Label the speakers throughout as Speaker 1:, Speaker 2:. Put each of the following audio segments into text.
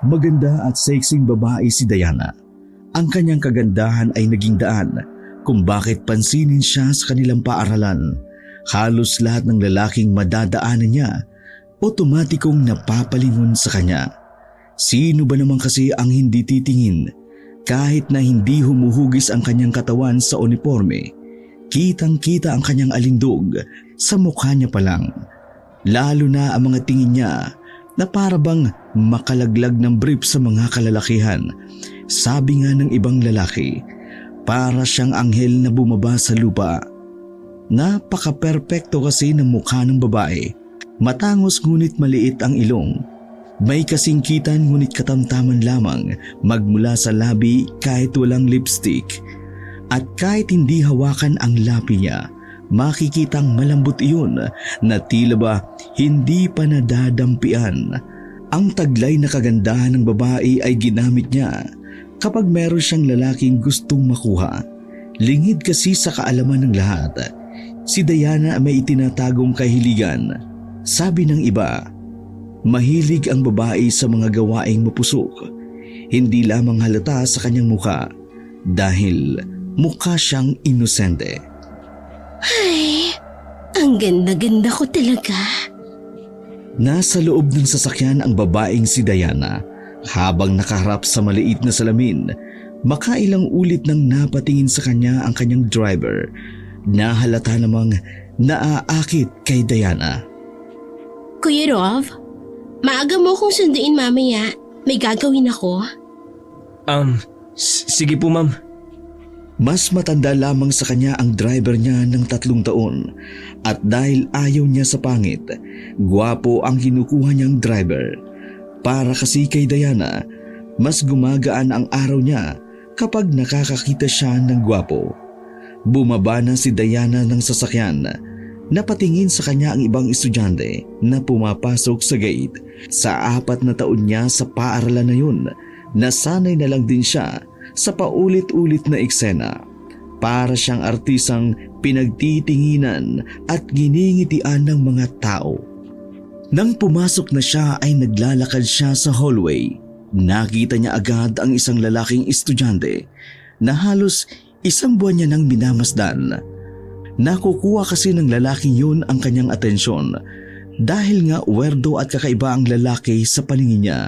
Speaker 1: Maganda at sexing babae si Diana. Ang kanyang kagandahan ay naging daan kung bakit pansinin siya sa kanilang paaralan. Halos lahat ng lalaking madadaanan niya, otomatikong napapalingon sa kanya. Sino ba naman kasi ang hindi titingin? Kahit na hindi humuhugis ang kanyang katawan sa uniforme, kitang-kita ang kanyang alindog sa mukha niya pa lang. Lalo na ang mga tingin niya na para bang makalaglag ng brief sa mga kalalakihan. Sabi nga ng ibang lalaki, para siyang anghel na bumaba sa lupa. Napaka-perpekto kasi ng mukha ng babae. Matangos ngunit maliit ang ilong. May kasingkitan ngunit katamtaman lamang magmula sa labi kahit walang lipstick. At kahit hindi hawakan ang labi niya, makikitang malambot iyon na tila ba hindi pa nadadampian. Ang taglay na kagandahan ng babae ay ginamit niya kapag meron siyang lalaking gustong makuha. Lingid kasi sa kaalaman ng lahat, si Diana may itinatagong kahiligan. Sabi ng iba, mahilig ang babae sa mga gawaing mapusok. Hindi lamang halata sa kanyang mukha dahil mukha siyang inosente.
Speaker 2: Ay, ang ganda-ganda ko talaga.
Speaker 1: Nasa loob ng sasakyan ang babaeng si Diana habang nakaharap sa maliit na salamin. Makailang ulit nang napatingin sa kanya ang kanyang driver. Nahalata namang naaakit kay Diana.
Speaker 2: Kuya Rov, maaga mo kong sunduin mamaya. May gagawin ako.
Speaker 3: Sige po ma'am.
Speaker 1: Mas matanda lamang sa kanya ang driver niya ng 3 taon at dahil ayaw niya sa pangit, gwapo ang kinukuha niyang driver. Para kasi kay Diana, mas gumagaan ang araw niya kapag nakakakita siya ng gwapo. Bumaba na si Diana ng sasakyan. Napatingin sa kanya ang ibang estudyante na pumapasok sa gate. Sa 4 na taon niya sa paaralan na yun, nasanay na lang din siya sa paulit-ulit na eksena. Para siyang artisang pinagtitinginan at giningitian ng mga tao. Nang pumasok na siya ay naglalakad siya sa hallway. Nakita niya agad ang isang lalaking estudyante na halos 1 buwan niya nang minamasdan. Nakukuha kasi ng lalaking yun ang kanyang atensyon dahil nga werdo at kakaiba ang lalaki sa paningin niya.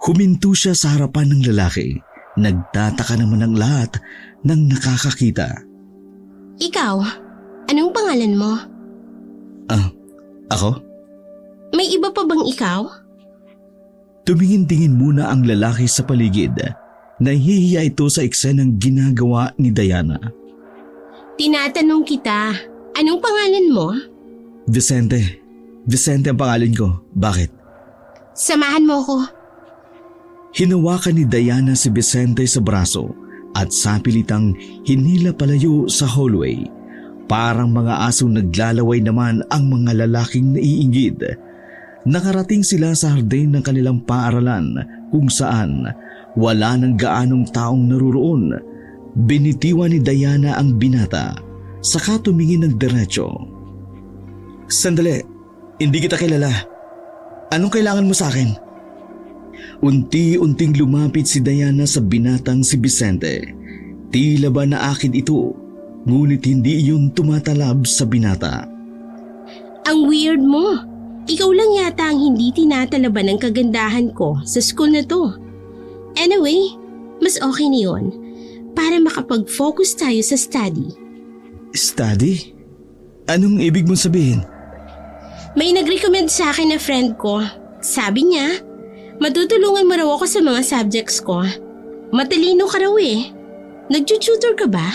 Speaker 1: Huminto siya sa harapan ng lalaki. Nagtataka naman ang lahat ng nakakakita.
Speaker 2: Ikaw, anong pangalan mo?
Speaker 1: Ako?
Speaker 2: May iba pa bang ikaw?
Speaker 1: Tumingin-tingin muna ang lalaki sa paligid. Nahihiya ito sa eksenang ginagawa ni Diana.
Speaker 2: Tinatanong kita, anong pangalan mo?
Speaker 1: Vicente. Vicente ang pangalan ko. Bakit?
Speaker 2: Samahan mo ko.
Speaker 1: Hinawakan ni Diana si Vicente sa braso at sapilitang hinila palayo sa hallway. Parang mga asong naglalaway naman ang mga lalaking naiinggit. Nakarating sila sa hardin ng kanilang paaralan kung saan wala nang gaanong taong naruroon. Binitiwan ni Diana ang binata, saka tumingin ng diretso. Sandali, hindi kita kilala. Anong kailangan mo sa akin? Unti-unting lumapit si Diana sa binatang si Vicente. Tila ba naakit ito, ngunit hindi iyon tumatalab sa binata.
Speaker 2: Ang weird mo. Ikaw lang yata ang hindi tinatalaban ng kagandahan ko sa school na to. Anyway, mas okay na yun. Para makapag-focus tayo sa study.
Speaker 1: Study? Anong ibig mong sabihin?
Speaker 2: May nag-recommend sa akin na friend ko. Sabi niya, matutulungan mo raw ako sa mga subjects ko. Matalino ka raw eh. Nag-tutor ka ba?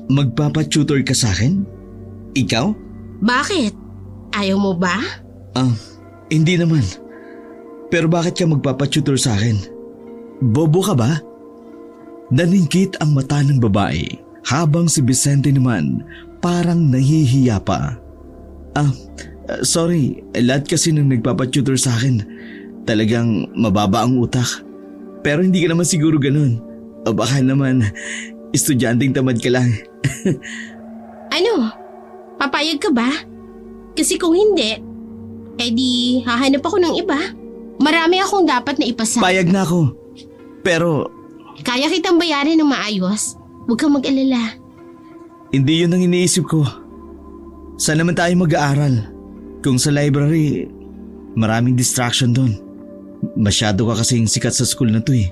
Speaker 1: Magpapatutor ka sa akin? Ikaw?
Speaker 2: Bakit? Ayaw mo ba?
Speaker 1: Hindi naman. Pero bakit ka magpapatutor sa akin? Bobo ka ba? Naningkit ang mata ng babae habang si Vicente naman parang nahihiya pa. Sorry, lahat kasi nang nagpapatutor sa akin talagang mababa ang utak. Pero hindi ka naman siguro ganun. O baka naman estudyanteng tamad ka lang.
Speaker 2: Ano? Papayag ka ba? Kasi kung hindi, edi hahanap ako ng iba. Marami akong dapat na ipasa.
Speaker 1: Payag na ako. Pero
Speaker 2: Kaya kitang bayarin ng maayos. Huwag kang mag-alala.
Speaker 1: hindi yun ang iniisip ko. Saan naman tayo mag-aaral? Kung sa library, maraming distraction doon. Masyado ka kasing sikat sa school na to eh.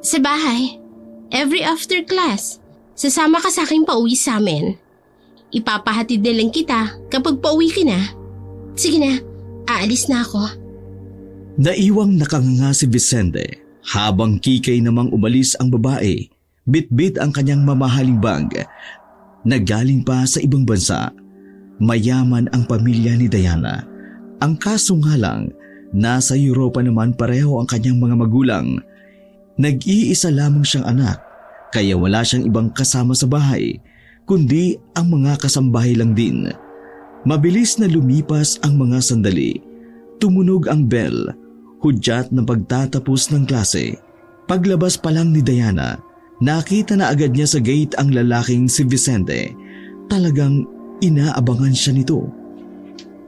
Speaker 2: Sa bahay, every after class, sasama ka sa akin pauwi sa amin. Ipapahatid na lang kita kapag pauwi ka na. Sige na, aalis na ako.
Speaker 1: Naiwang nakanganga si Vicente habang kikay namang umalis ang babae. Bit-bit ang kanyang mamahaling bag na galing pa sa ibang bansa. Mayaman ang pamilya ni Diana. Ang kaso nga lang, nasa Europa naman pareho ang kanyang mga magulang. Nag-iisa lamang siyang anak, kaya wala siyang ibang kasama sa bahay, kundi ang mga kasambahay lang din. Mabilis na lumipas ang mga sandali. Tumunog ang bell, hudyat ng pagtatapos ng klase. Paglabas pa lang ni Diana, nakita na agad niya sa gate ang lalaking si Vicente. Talagang inaabangan siya nito.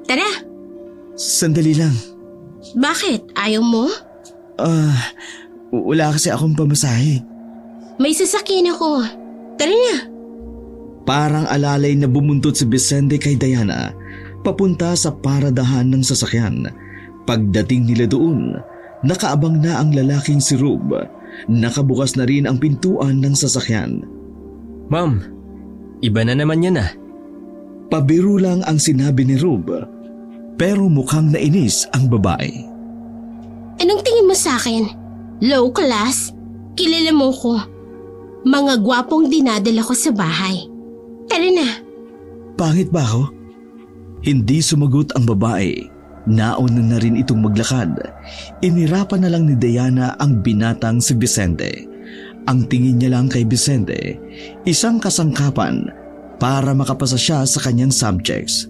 Speaker 2: Tara,
Speaker 1: Sandali lang.
Speaker 2: bakit? Ayaw mo?
Speaker 1: Wala kasi akong pamasahe.
Speaker 2: May sasakyan ako. Tara na.
Speaker 1: Parang alalay na bumuntot si Vicente kay Diana, papunta sa paradahan ng sasakyan. Pagdating nila doon, nakaabang na ang lalaking si Rube. Nakabukas na rin ang pintuan ng sasakyan.
Speaker 3: Ma'am, iba na naman yan ah.
Speaker 1: Pabiro lang ang sinabi ni Rube, pero mukhang nainis ang babae.
Speaker 2: Anong tingin mo sa akin? Low class? Kilala mo ko. Mga gwapong dinadala ko sa bahay. Tara na.
Speaker 1: Pangit ba ako? Hindi sumagot ang babae. Nauna na rin itong maglakad. Inirapan na lang ni Diana ang binatang si Vicente. Ang tingin niya lang kay Vicente, isang kasangkapan para makapasa siya sa kanyang subjects.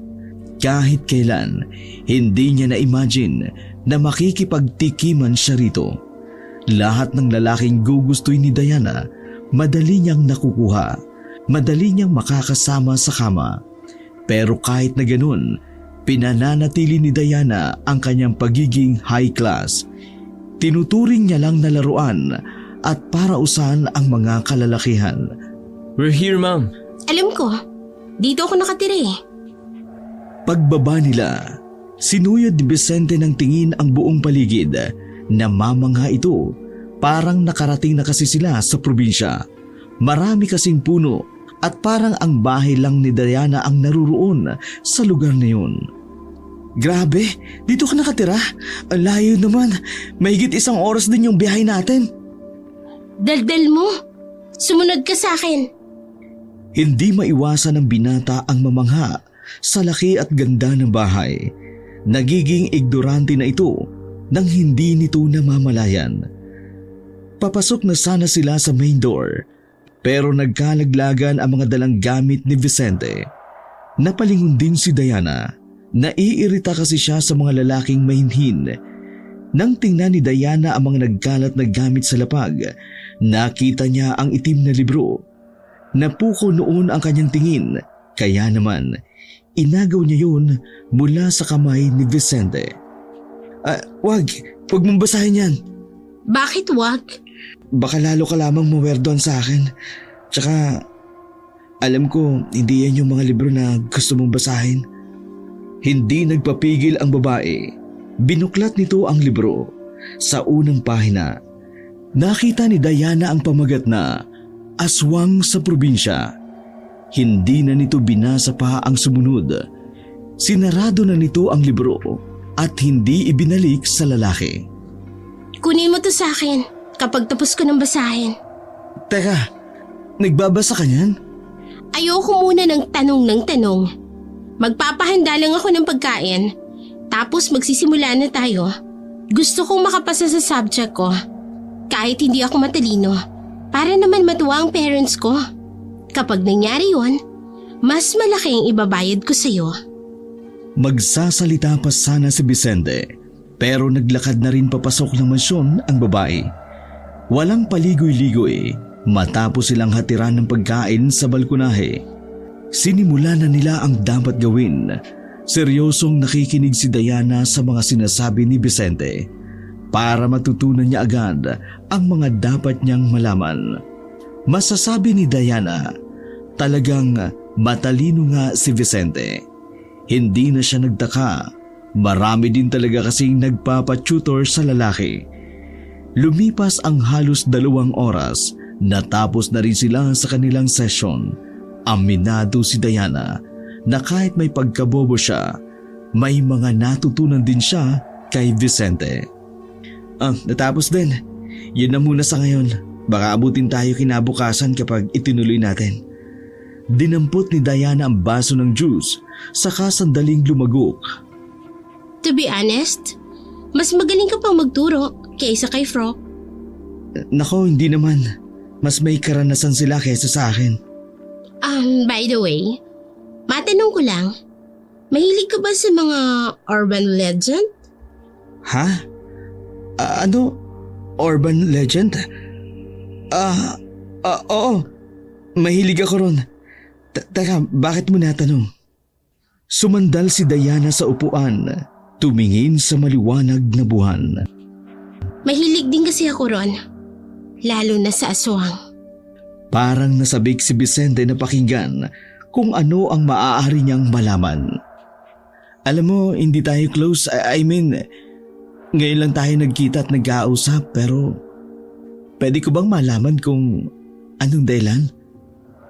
Speaker 1: Kahit kailan, hindi niya na-imagine na makikipagtikiman siya rito. Lahat ng lalaking gugustuhin ni Diana, madali niyang nakukuha, madali niyang makakasama sa kama. Pero kahit na ganun, pinananatili ni Diana ang kanyang pagiging high class. Tinuturing niya lang na laruan at parausan ang mga kalalakihan.
Speaker 3: We're here, ma'am.
Speaker 2: Alam ko, dito ako nakatira eh.
Speaker 1: Pagbaba nila, sinuyod ni Vicente ng tingin ang buong paligid. Namamangha ito, parang nakarating na kasi sila sa probinsya. Marami kasing puno at parang ang bahay lang ni Diana ang naruroon sa lugar na yun. Grabe, dito ka nakatira? Ang layo naman, mahigit 1 oras din yung biyahe natin.
Speaker 2: Daldal mo. Sumunod ka sa akin.
Speaker 1: Hindi maiwasan ng binata ang mamangha sa laki at ganda ng bahay. Nagiging ignorante na ito nang hindi nito namamalayan. Papasok na sana sila sa main door, pero nagkalaglagan ang mga dalang gamit ni Vicente. Napalingon din si Diana. Naiirita kasi siya sa mga lalaking mahinhin. Nang tingnan ni Diana ang mga nagkalat na gamit sa lapag, nakita niya ang itim na libro. Napuko noon ang kanyang tingin, kaya naman inagaw niya yun mula sa kamay ni Vicente. Wag mong basahin yan.
Speaker 2: Bakit wag?
Speaker 1: Baka lalo ka lamang mawerdoan sa akin. Tsaka, alam ko hindi yan yung mga libro na gusto mong basahin. Hindi nagpapigil ang babae. Binuklat nito ang libro. Sa unang pahina, nakita ni Diana ang pamagat na Aswang sa Probinsya. Hindi na nito binasa pa ang sumunod. Sinarado na nito ang libro at hindi ibinalik sa lalaki.
Speaker 2: Kunin mo to sa akin kapag tapos ko ng basahin.
Speaker 1: Teka, nagbabasa ka niyan?
Speaker 2: Ayoko muna ng tanong. Magpapahanda lang ako ng pagkain, tapos magsisimula na tayo. Gusto kong makapasa sa subject ko, kahit hindi ako matalino, para naman matuwa ang parents ko. Kapag nangyari yun, mas malaki ang ibabayad ko sa'yo.
Speaker 1: Magsasalita pa sana si Vicente, pero naglakad na rin papasok ng mansyon ang babae. Walang paligoy-ligoy matapos silang hatiran ng pagkain sa balkonahe. Sinimula na nila ang dapat gawin. Seryosong nakikinig si Diana sa mga sinasabi ni Vicente. para matutunan niya agad ang mga dapat niyang malaman. Masasabi ni Diana, talagang matalino nga si Vicente. Hindi na siya nagtaka. Marami din talaga kasing nagpapatutor sa lalaki. Lumipas ang halos 2 oras, natapos na rin sila sa kanilang session. Aminado si Diana na kahit may pagkabobo siya, may mga natutunan din siya kay Vicente. Natapos din. Yun na muna sa ngayon. Baka abutin tayo kinabukasan kapag itinuloy natin. Dinampot ni Diana ang baso ng juice, saka sandaling lumagok.
Speaker 2: To be honest, mas magaling ka pang magturo kaysa kay Fro.
Speaker 1: Nako, hindi naman. Mas may karanasan sila kaysa sa akin.
Speaker 2: By the way, matanong ko lang, mahilig ka ba sa mga urban legend?
Speaker 1: Ha? Ano? Urban legend? Oo. Mahilig ako ron. Teka, bakit mo natanong? Sumandal si Diana sa upuan, tumingin sa maliwanag na buwan.
Speaker 2: Mahilig din kasi ako ron, lalo na sa aswang.
Speaker 1: Parang nasabik si Vicente na pakinggan kung ano ang maaari niyang malaman. Alam mo, hindi tayo close. I mean, ngayon lang tayo nagkita at nag-ausap, pero pwede ko bang malaman kung anong dahilan?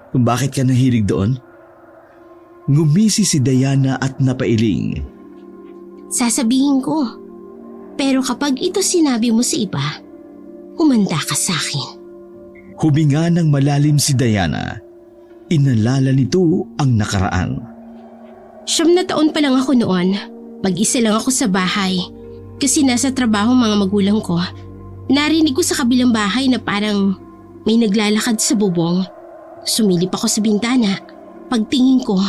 Speaker 1: Kung bakit ka nahilig doon? Ngumisi si Diana at napailing.
Speaker 2: Sasabihin ko, pero kapag ito sinabi mo sa iba, humanda ka sa akin.
Speaker 1: Huminga ng malalim si Diana. Inalala nito ang nakaraan.
Speaker 2: 9 na taon pa lang ako noon. Mag-isa lang ako sa bahay. Kasi nasa trabaho mga magulang ko. Narinig ko sa kabilang bahay na parang may naglalakad sa bubong. Sumilip ako sa bintana. Pagtingin ko,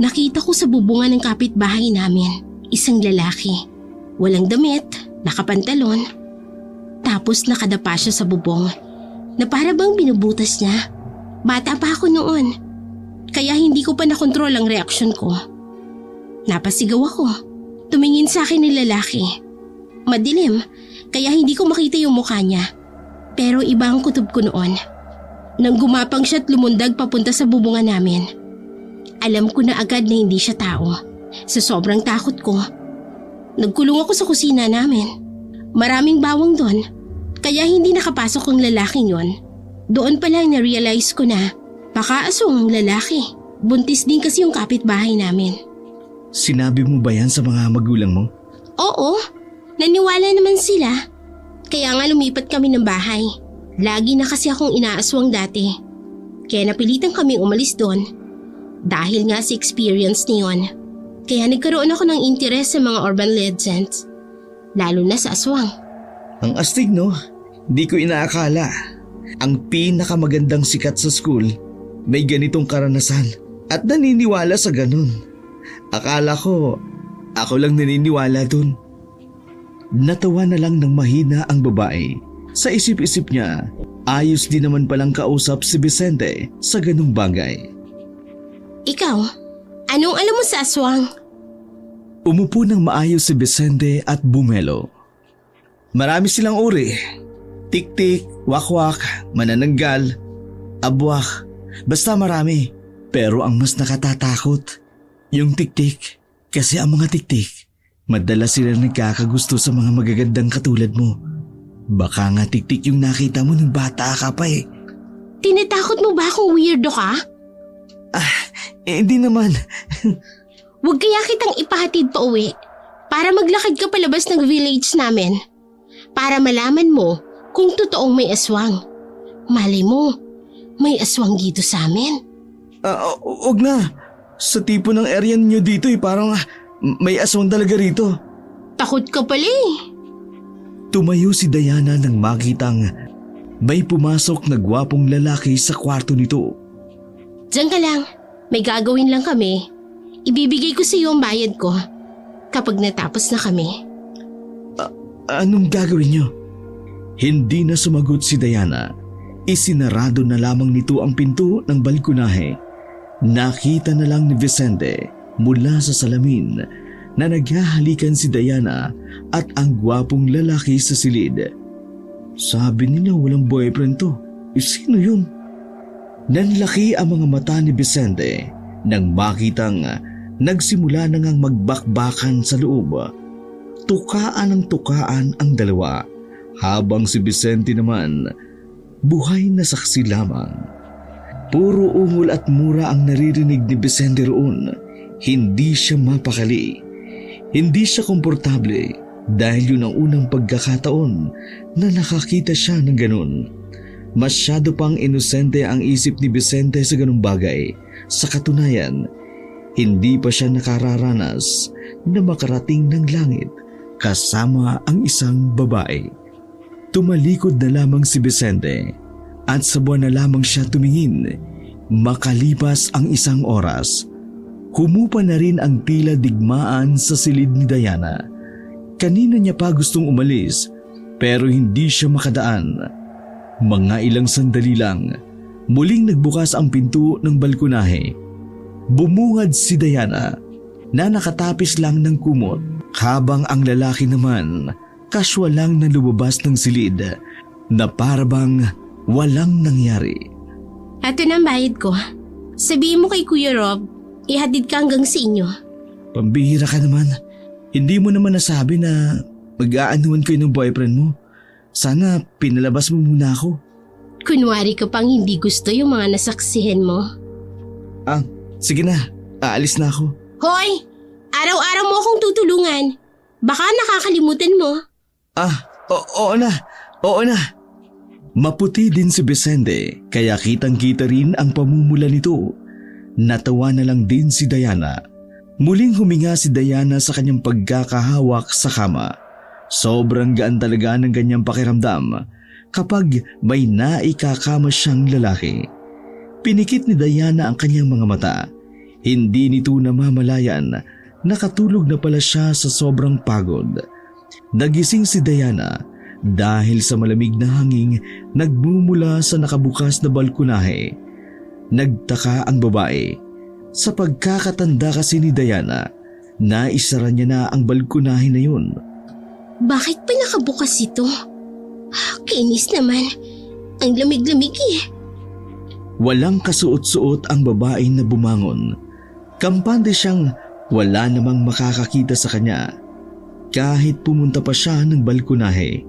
Speaker 2: nakita ko sa bubungan ng kapitbahay namin isang lalaki. Walang damit, nakapantalon. Tapos nakadapa siya sa bubong na para bang binubutas niya. Bata pa ako noon, kaya hindi ko pa nakontrol ang reaksyon ko. Napasigaw ako. Tumingin sa akin ng lalaki. Madilim, kaya hindi ko makita yung mukha niya. Pero iba ang kutob ko noon. Nang gumapang siya at lumundag papunta sa bubungan namin, alam ko na agad na hindi siya tao. Sa sobrang takot ko, nagkulong ako sa kusina namin. Maraming bawang doon, kaya hindi nakapasok ang lalaking yon. Doon pa lang na-realize ko na baka aswang ang lalaki. Buntis din kasi yung kapitbahay namin.
Speaker 1: Sinabi mo ba yan sa mga magulang mo?
Speaker 2: Oo, naniwala naman sila. Kaya nga lumipat kami ng bahay. Lagi na kasi akong inaaswang dati. Kaya napilitan kaming umalis doon. Dahil nga sa experience niyon. Kaya nagkaroon ako ng interes sa mga urban legends. Lalo na sa aswang.
Speaker 1: Ang astig, no? Di ko inaakala. Ang pinakamagandang sikat sa school may ganitong karanasan at naniniwala sa ganun. Akala ko, ako lang naniniwala dun. Natawa na lang ng mahina ang babae. Sa isip-isip niya, ayos din naman palang kausap si Vicente sa ganung bagay.
Speaker 2: Ikaw, anong alam mo sa aswang?
Speaker 1: Umupo ng maayos si Vicente at bumelo. Marami silang uri. Tik-tik, wakwak, manananggal, abwak, basta marami. Pero ang mas nakatatakot, yung tik-tik. Kasi ang mga tik-tik, madalas sila nagkakagusto sa mga magagandang katulad mo. Baka nga tik-tik yung nakita mo nung bata ka pa eh.
Speaker 2: Tinatakot mo ba akong weirdo ka?
Speaker 1: Hindi naman.
Speaker 2: Huwag kaya kitang ipahatid pa uwi para maglakad ka palabas ng village namin. Para malaman mo kung totoong may aswang. Malay mo, may aswang dito sa amin.
Speaker 1: Huwag na. Sa tipo ng area niyo dito parang may aswang talaga rito.
Speaker 2: Takot ka pala eh.
Speaker 1: Tumayo si Diana nang makitang may pumasok na gwapong lalaki sa kwarto nito.
Speaker 2: Diyan ka lang, may gagawin lang kami. Ibibigay ko sa iyo ang bayad ko kapag natapos na kami.
Speaker 1: Anong gagawin niyo? Hindi na sumagot si Diana. Isinarado na lamang nito ang pinto ng balkonahe. Nakita na lang ni Vicente mula sa salamin na naghahalikan si Diana at ang gwapong lalaki sa silid. Sabi nila walang boyfriend to. Sino yun? Nanlaki ang mga mata ni Vicente nang makitang nagsimula na ngang magbakbakan sa loob. Tukaan ng tukaan ang dalawa habang si Vicente naman buhay na saksi lamang. Puro ungol at mura ang naririnig ni Vicente roon. Hindi siya mapakali. Hindi siya komportable dahil yun ang unang pagkakataon na nakakita siya ng ganun. Masyado pang inosente ang isip ni Vicente sa ganung bagay. Sa katunayan, hindi pa siya nakararanas na makarating ng langit kasama ang isang babae. Tumalikod na lamang si Vicente at sa buwan na lamang siya tumingin. Makalipas ang isang oras, humupa na rin ang tila digmaan sa silid ni Diana. Kanina niya pa gustong umalis pero hindi siya makadaan. Mga ilang sandali lang, muling nagbukas ang pinto ng balkonahe. Bumungad si Diana na nakatapis lang ng kumot habang ang lalaki naman kaswal lang na lumabas ng silid na parabang walang nangyari.
Speaker 2: Eto na ang bayad ko. Sabihin mo kay Kuya Rob, ihatid ka hanggang sa inyo.
Speaker 1: Pambihira ka naman. Hindi mo naman nasabi na mag-aanuhan kayo ng boyfriend mo. Sana pinalabas mo muna ako.
Speaker 2: Kunwari ka pang hindi gusto yung mga nasaksihan mo.
Speaker 1: Sige na. Aalis na ako.
Speaker 2: Hoy! Araw-araw mo akong tutulungan. Baka nakakalimutan mo.
Speaker 1: Oo na. Oo na. Maputi din si Vicente kaya kitang-kita rin ang pamumula nito. Natawa na lang din si Diana. Muling huminga si Diana sa kanyang pagkakahawak sa kama. Sobrang gaan talaga ng ganyang pakiramdam kapag may naikakama siyang lalaki. Pinikit ni Diana ang kanyang mga mata. Hindi nito namamalayan, nakatulog na pala siya sa sobrang pagod. Nagising si Diana dahil sa malamig na hangin nagmumula sa nakabukas na balkonahe. Nagtaka ang babae. Sa pagkakatanda kasi ni Diana, naisara niya na ang balkonahe na yun.
Speaker 2: Bakit pa nakabukas ito? Kainis naman. Ang lamig-lamig eh.
Speaker 1: Walang kasuot-suot ang babae na bumangon. Kampante siyang wala namang makakakita sa kanya. Kahit pumunta pa siya ng balkonahe.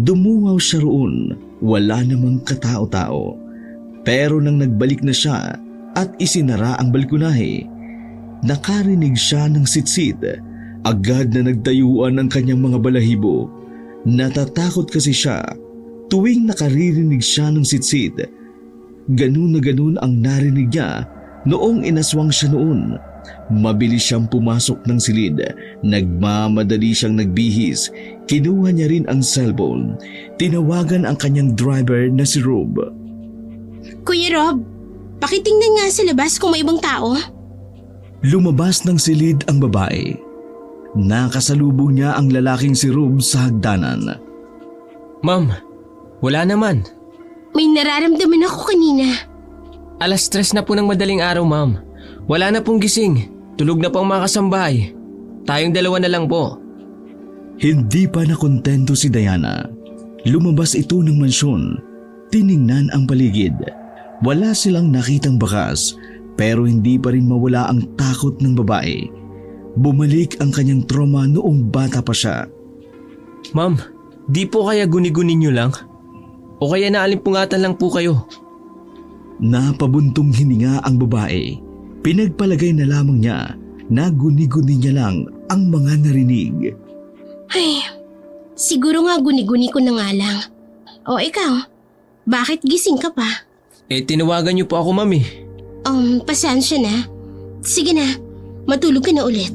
Speaker 1: Dumungaw siya roon, wala namang katao-tao. Pero nang nagbalik na siya at isinara ang balkonahe, nakarinig siya ng sitsit. Agad na nagtayuan ang kanyang mga balahibo. Natatakot kasi siya tuwing nakaririnig siya ng sitsit. Ganun na ganun ang narinig niya noong inaswang siya noon. Mabilis siyang pumasok ng silid. Nagmamadali siyang nagbihis. Kinuha niya rin ang cellphone. Tinawagan ang kanyang driver na si Rob.
Speaker 2: Kuya Rob, pakitingnan nga sa labas kung may ibang tao.
Speaker 1: Lumabas ng silid ang babae. Nakasalubong niya ang lalaking si Rob sa hagdanan.
Speaker 3: Ma'am, wala naman.
Speaker 2: May nararamdaman ako kanina.
Speaker 3: 3:00 na po ng madaling araw, ma'am. Wala na pong gising. Tulog na po ang mga kasambahay. Tayong dalawa na lang po.
Speaker 1: Hindi pa nakontento si Diana. Lumabas ito ng mansyon. Tiningnan ang paligid. Wala silang nakitang bakas pero hindi pa rin mawala ang takot ng babae. Bumalik ang kanyang trauma noong bata pa siya.
Speaker 3: Ma'am, di po kaya guni-guni niyo lang? O kaya naalimpungatan lang po kayo?
Speaker 1: Napabuntong hininga ang babae. Pinagpalagay na lamang niya na guni-guni niya lang ang mga narinig.
Speaker 2: Ay, siguro nga guni-guni ko na nga lang. O ikaw, bakit gising ka pa?
Speaker 3: Tinawagan niyo po ako, ma'am eh.
Speaker 2: Pasensya na. Sige na, matulog ka na ulit.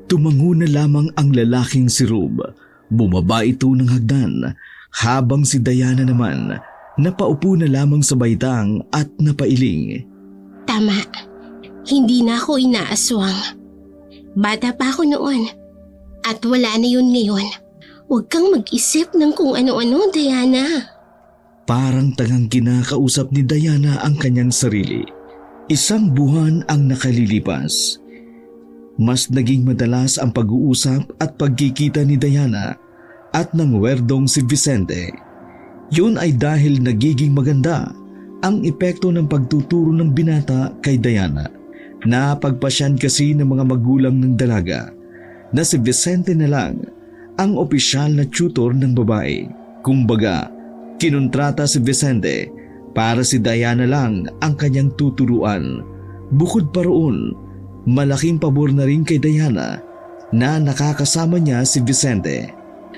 Speaker 1: Tumango na lamang ang lalaking si Rob. Bumaba ito ng hagdan habang si Diana naman napaupo na lamang sa baitang at napailing.
Speaker 2: Tama, hindi na ako inaaswang. Bata pa ako noon at wala na yun ngayon. Huwag kang mag-isip ng kung ano-ano, Diana.
Speaker 1: Parang tangang kinakausap ni Diana ang kanyang sarili. 1 buwan ang nakalilipas. mas naging madalas ang pag-uusap at pagkikita ni Diana at ng werdong si Vicente. Yun ay dahil nagiging maganda ang epekto ng pagtuturo ng binata kay Diana. Napagpasyan kasi ng mga magulang ng dalaga na si Vicente na lang ang opisyal na tutor ng babae. Kumbaga, kinontrata si Vicente para si Diana lang ang kanyang tuturuan. Bukod pa roon, malaking pabor na rin kay Diana na nakakasama niya si Vicente.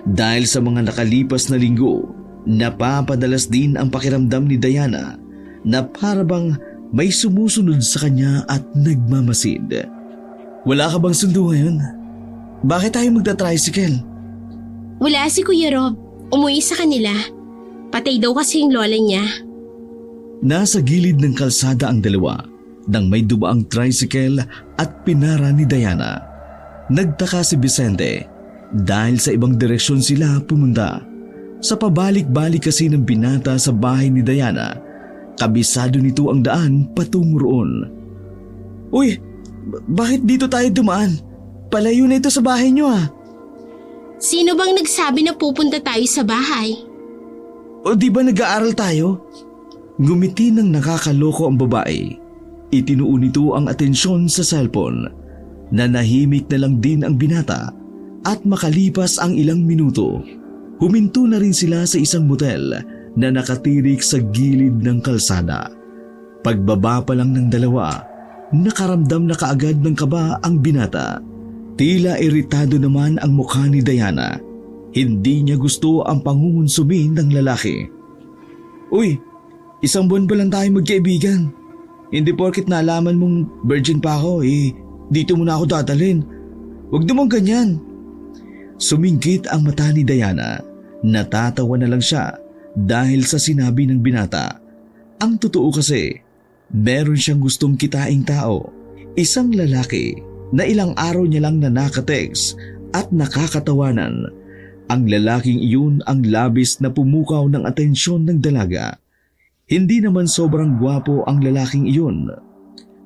Speaker 1: Dahil sa mga nakalipas na linggo, napapadalas din ang pakiramdam ni Diana na parabang may sumusunod sa kanya at nagmamasid. Wala ka bang sundo ngayon? Bakit tayo magta-tricycle?
Speaker 2: Wala si Kuya Rob. Umuwi sa kanila. Patay daw kasi yung lola niya.
Speaker 1: Nasa gilid ng kalsada ang dalawa nang may dumaang tricycle at pinara ni Diana. Nagtaka si Vicente dahil sa ibang direksyon sila pumunta. Sa pabalik-balik kasi ng binata sa bahay ni Diana, kabisado nito ang daan patungo roon. Uy, bakit dito tayo dumaan? Palayo na ito sa bahay niyo ah.
Speaker 2: Sino bang nagsabi na pupunta tayo sa bahay?
Speaker 1: O di ba nag-aaral tayo? Ngumiti ng nakakaloko ang babae. Itinuon nito ang atensyon sa cellphone. Nanahimik na lang din ang binata at makalipas ang ilang minuto, huminto na rin sila sa isang motel na nakatirik sa gilid ng kalsada. Pagbaba pa lang ng dalawa, nakaramdam na kaagad ng kaba ang binata. Tila iritado naman ang mukha ni Diana. Hindi niya gusto ang pangungunsumin ng lalaki. Uy, isang buwan pa lang tayo magkaibigan. Hindi porket nalaman mong virgin pa ako, dito mo na ako dadalhin. Huwag naman ganyan. Sumingkit ang mata ni Diana. Natatawa na lang siya dahil sa sinabi ng binata. Ang totoo kasi, meron siyang gustong kitaing tao. Isang lalaki na ilang araw niya lang na nakatext at nakakatawanan. Ang lalaking iyon ang labis na pumukaw ng atensyon ng dalaga. Hindi naman sobrang gwapo ang lalaking iyon.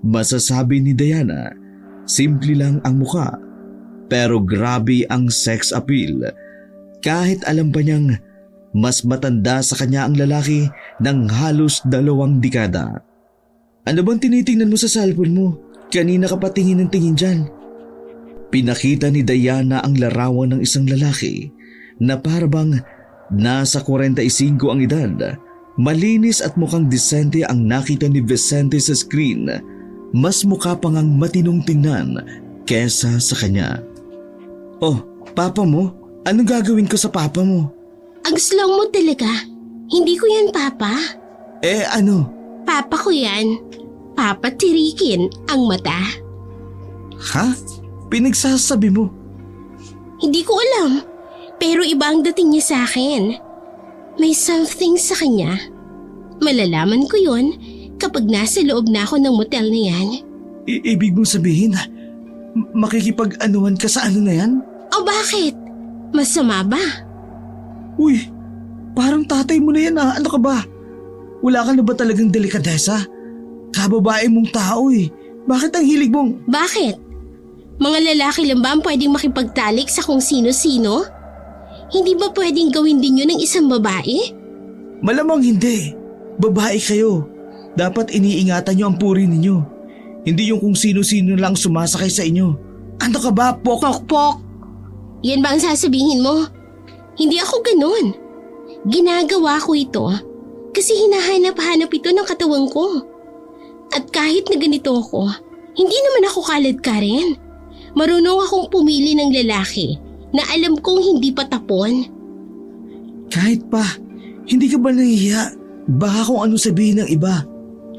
Speaker 1: Masasabi ni Diana, simple lang ang mukha. Pero grabe ang sex appeal. Kahit alam pa niyang mas matanda sa kanya ang lalaki ng halos 2 dekada. Ano bang tinitingnan mo sa cellphone mo? Kanina ka pa tingin ng tingin dyan. Pinakita ni Diana ang larawan ng isang lalaki na parabang nasa 45 ang edad. Malinis at mukhang disente ang nakita ni Vicente sa screen. Mas mukha pa ngang matinong tingnan kesa sa kanya. Oh, papa mo? Anong gagawin ko sa papa mo?
Speaker 2: Ang slow mo talaga. Hindi ko yan, Papa.
Speaker 1: Ano?
Speaker 2: Papa ko yan. Papa tirikin ang mata.
Speaker 1: Ha? Pinagsasabi mo?
Speaker 2: Hindi ko alam. Pero iba ang dating niya sa akin. May something sa kanya. Malalaman ko yon kapag nasa loob na ako ng motel na yan.
Speaker 1: Ibig mong sabihin, makikipag-anuhan ka sa ano na yan?
Speaker 2: O bakit? Masama ba?
Speaker 1: Uy, parang tatay mo na yan ah. Ano ka ba? Wala ka na ba talagang delikadesa? Kababae mong tao eh. Bakit ang hilig mong…
Speaker 2: Bakit? Mga lalaki lang ba ang pwedeng makipagtalik sa kung sino-sino? Hindi ba pwedeng gawin din yun ng isang babae?
Speaker 1: Malamang hindi. Babae kayo. Dapat iniingatan nyo ang puri ninyo. Hindi yung kung sino-sino lang sumasakay sa inyo. Ano ka ba, Pok?
Speaker 2: Pok-pok! Yan ba ang sasabihin mo? Hindi ako ganun. Ginagawa ko ito kasi hinahanap-hanap ito ng katawan ko. At kahit na ganito ako, hindi naman ako kalad ka rin. Marunong akong pumili ng lalaki na alam kong hindi patapon.
Speaker 1: Kahit pa, hindi ka ba nahihiya? Baka kung ano sabihin ng iba.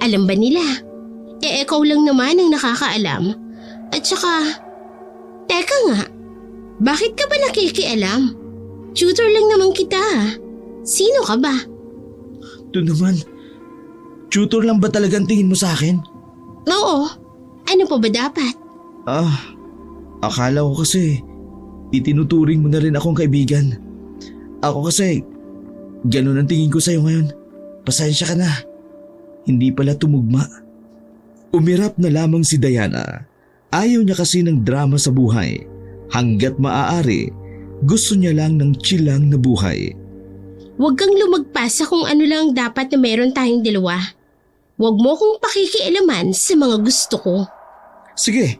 Speaker 2: Alam ba nila? Ikaw lang naman ang nakakaalam. At saka, teka nga, bakit ka ba nakikialam? Tutor lang naman kita. Sino ka ba?
Speaker 1: Ito naman, tutor lang ba talagang tingin mo sa akin?
Speaker 2: Oo. Ano pa ba dapat?
Speaker 1: Akala ko kasi itinuturing mo na rin akong kaibigan. Ako kasi, ganun ang tingin ko sa'yo ngayon. Pasensya ka na. Hindi pala tumugma. Umirap na lamang si Diana Ayaw niya kasi ng drama sa buhay. Hanggat maaari, gusto niya lang ng chilang na buhay.
Speaker 2: Huwag kang lumagpas sa kung ano lang dapat na meron tayong dalawa. Huwag mo kong pakikialaman sa mga gusto ko.
Speaker 1: Sige,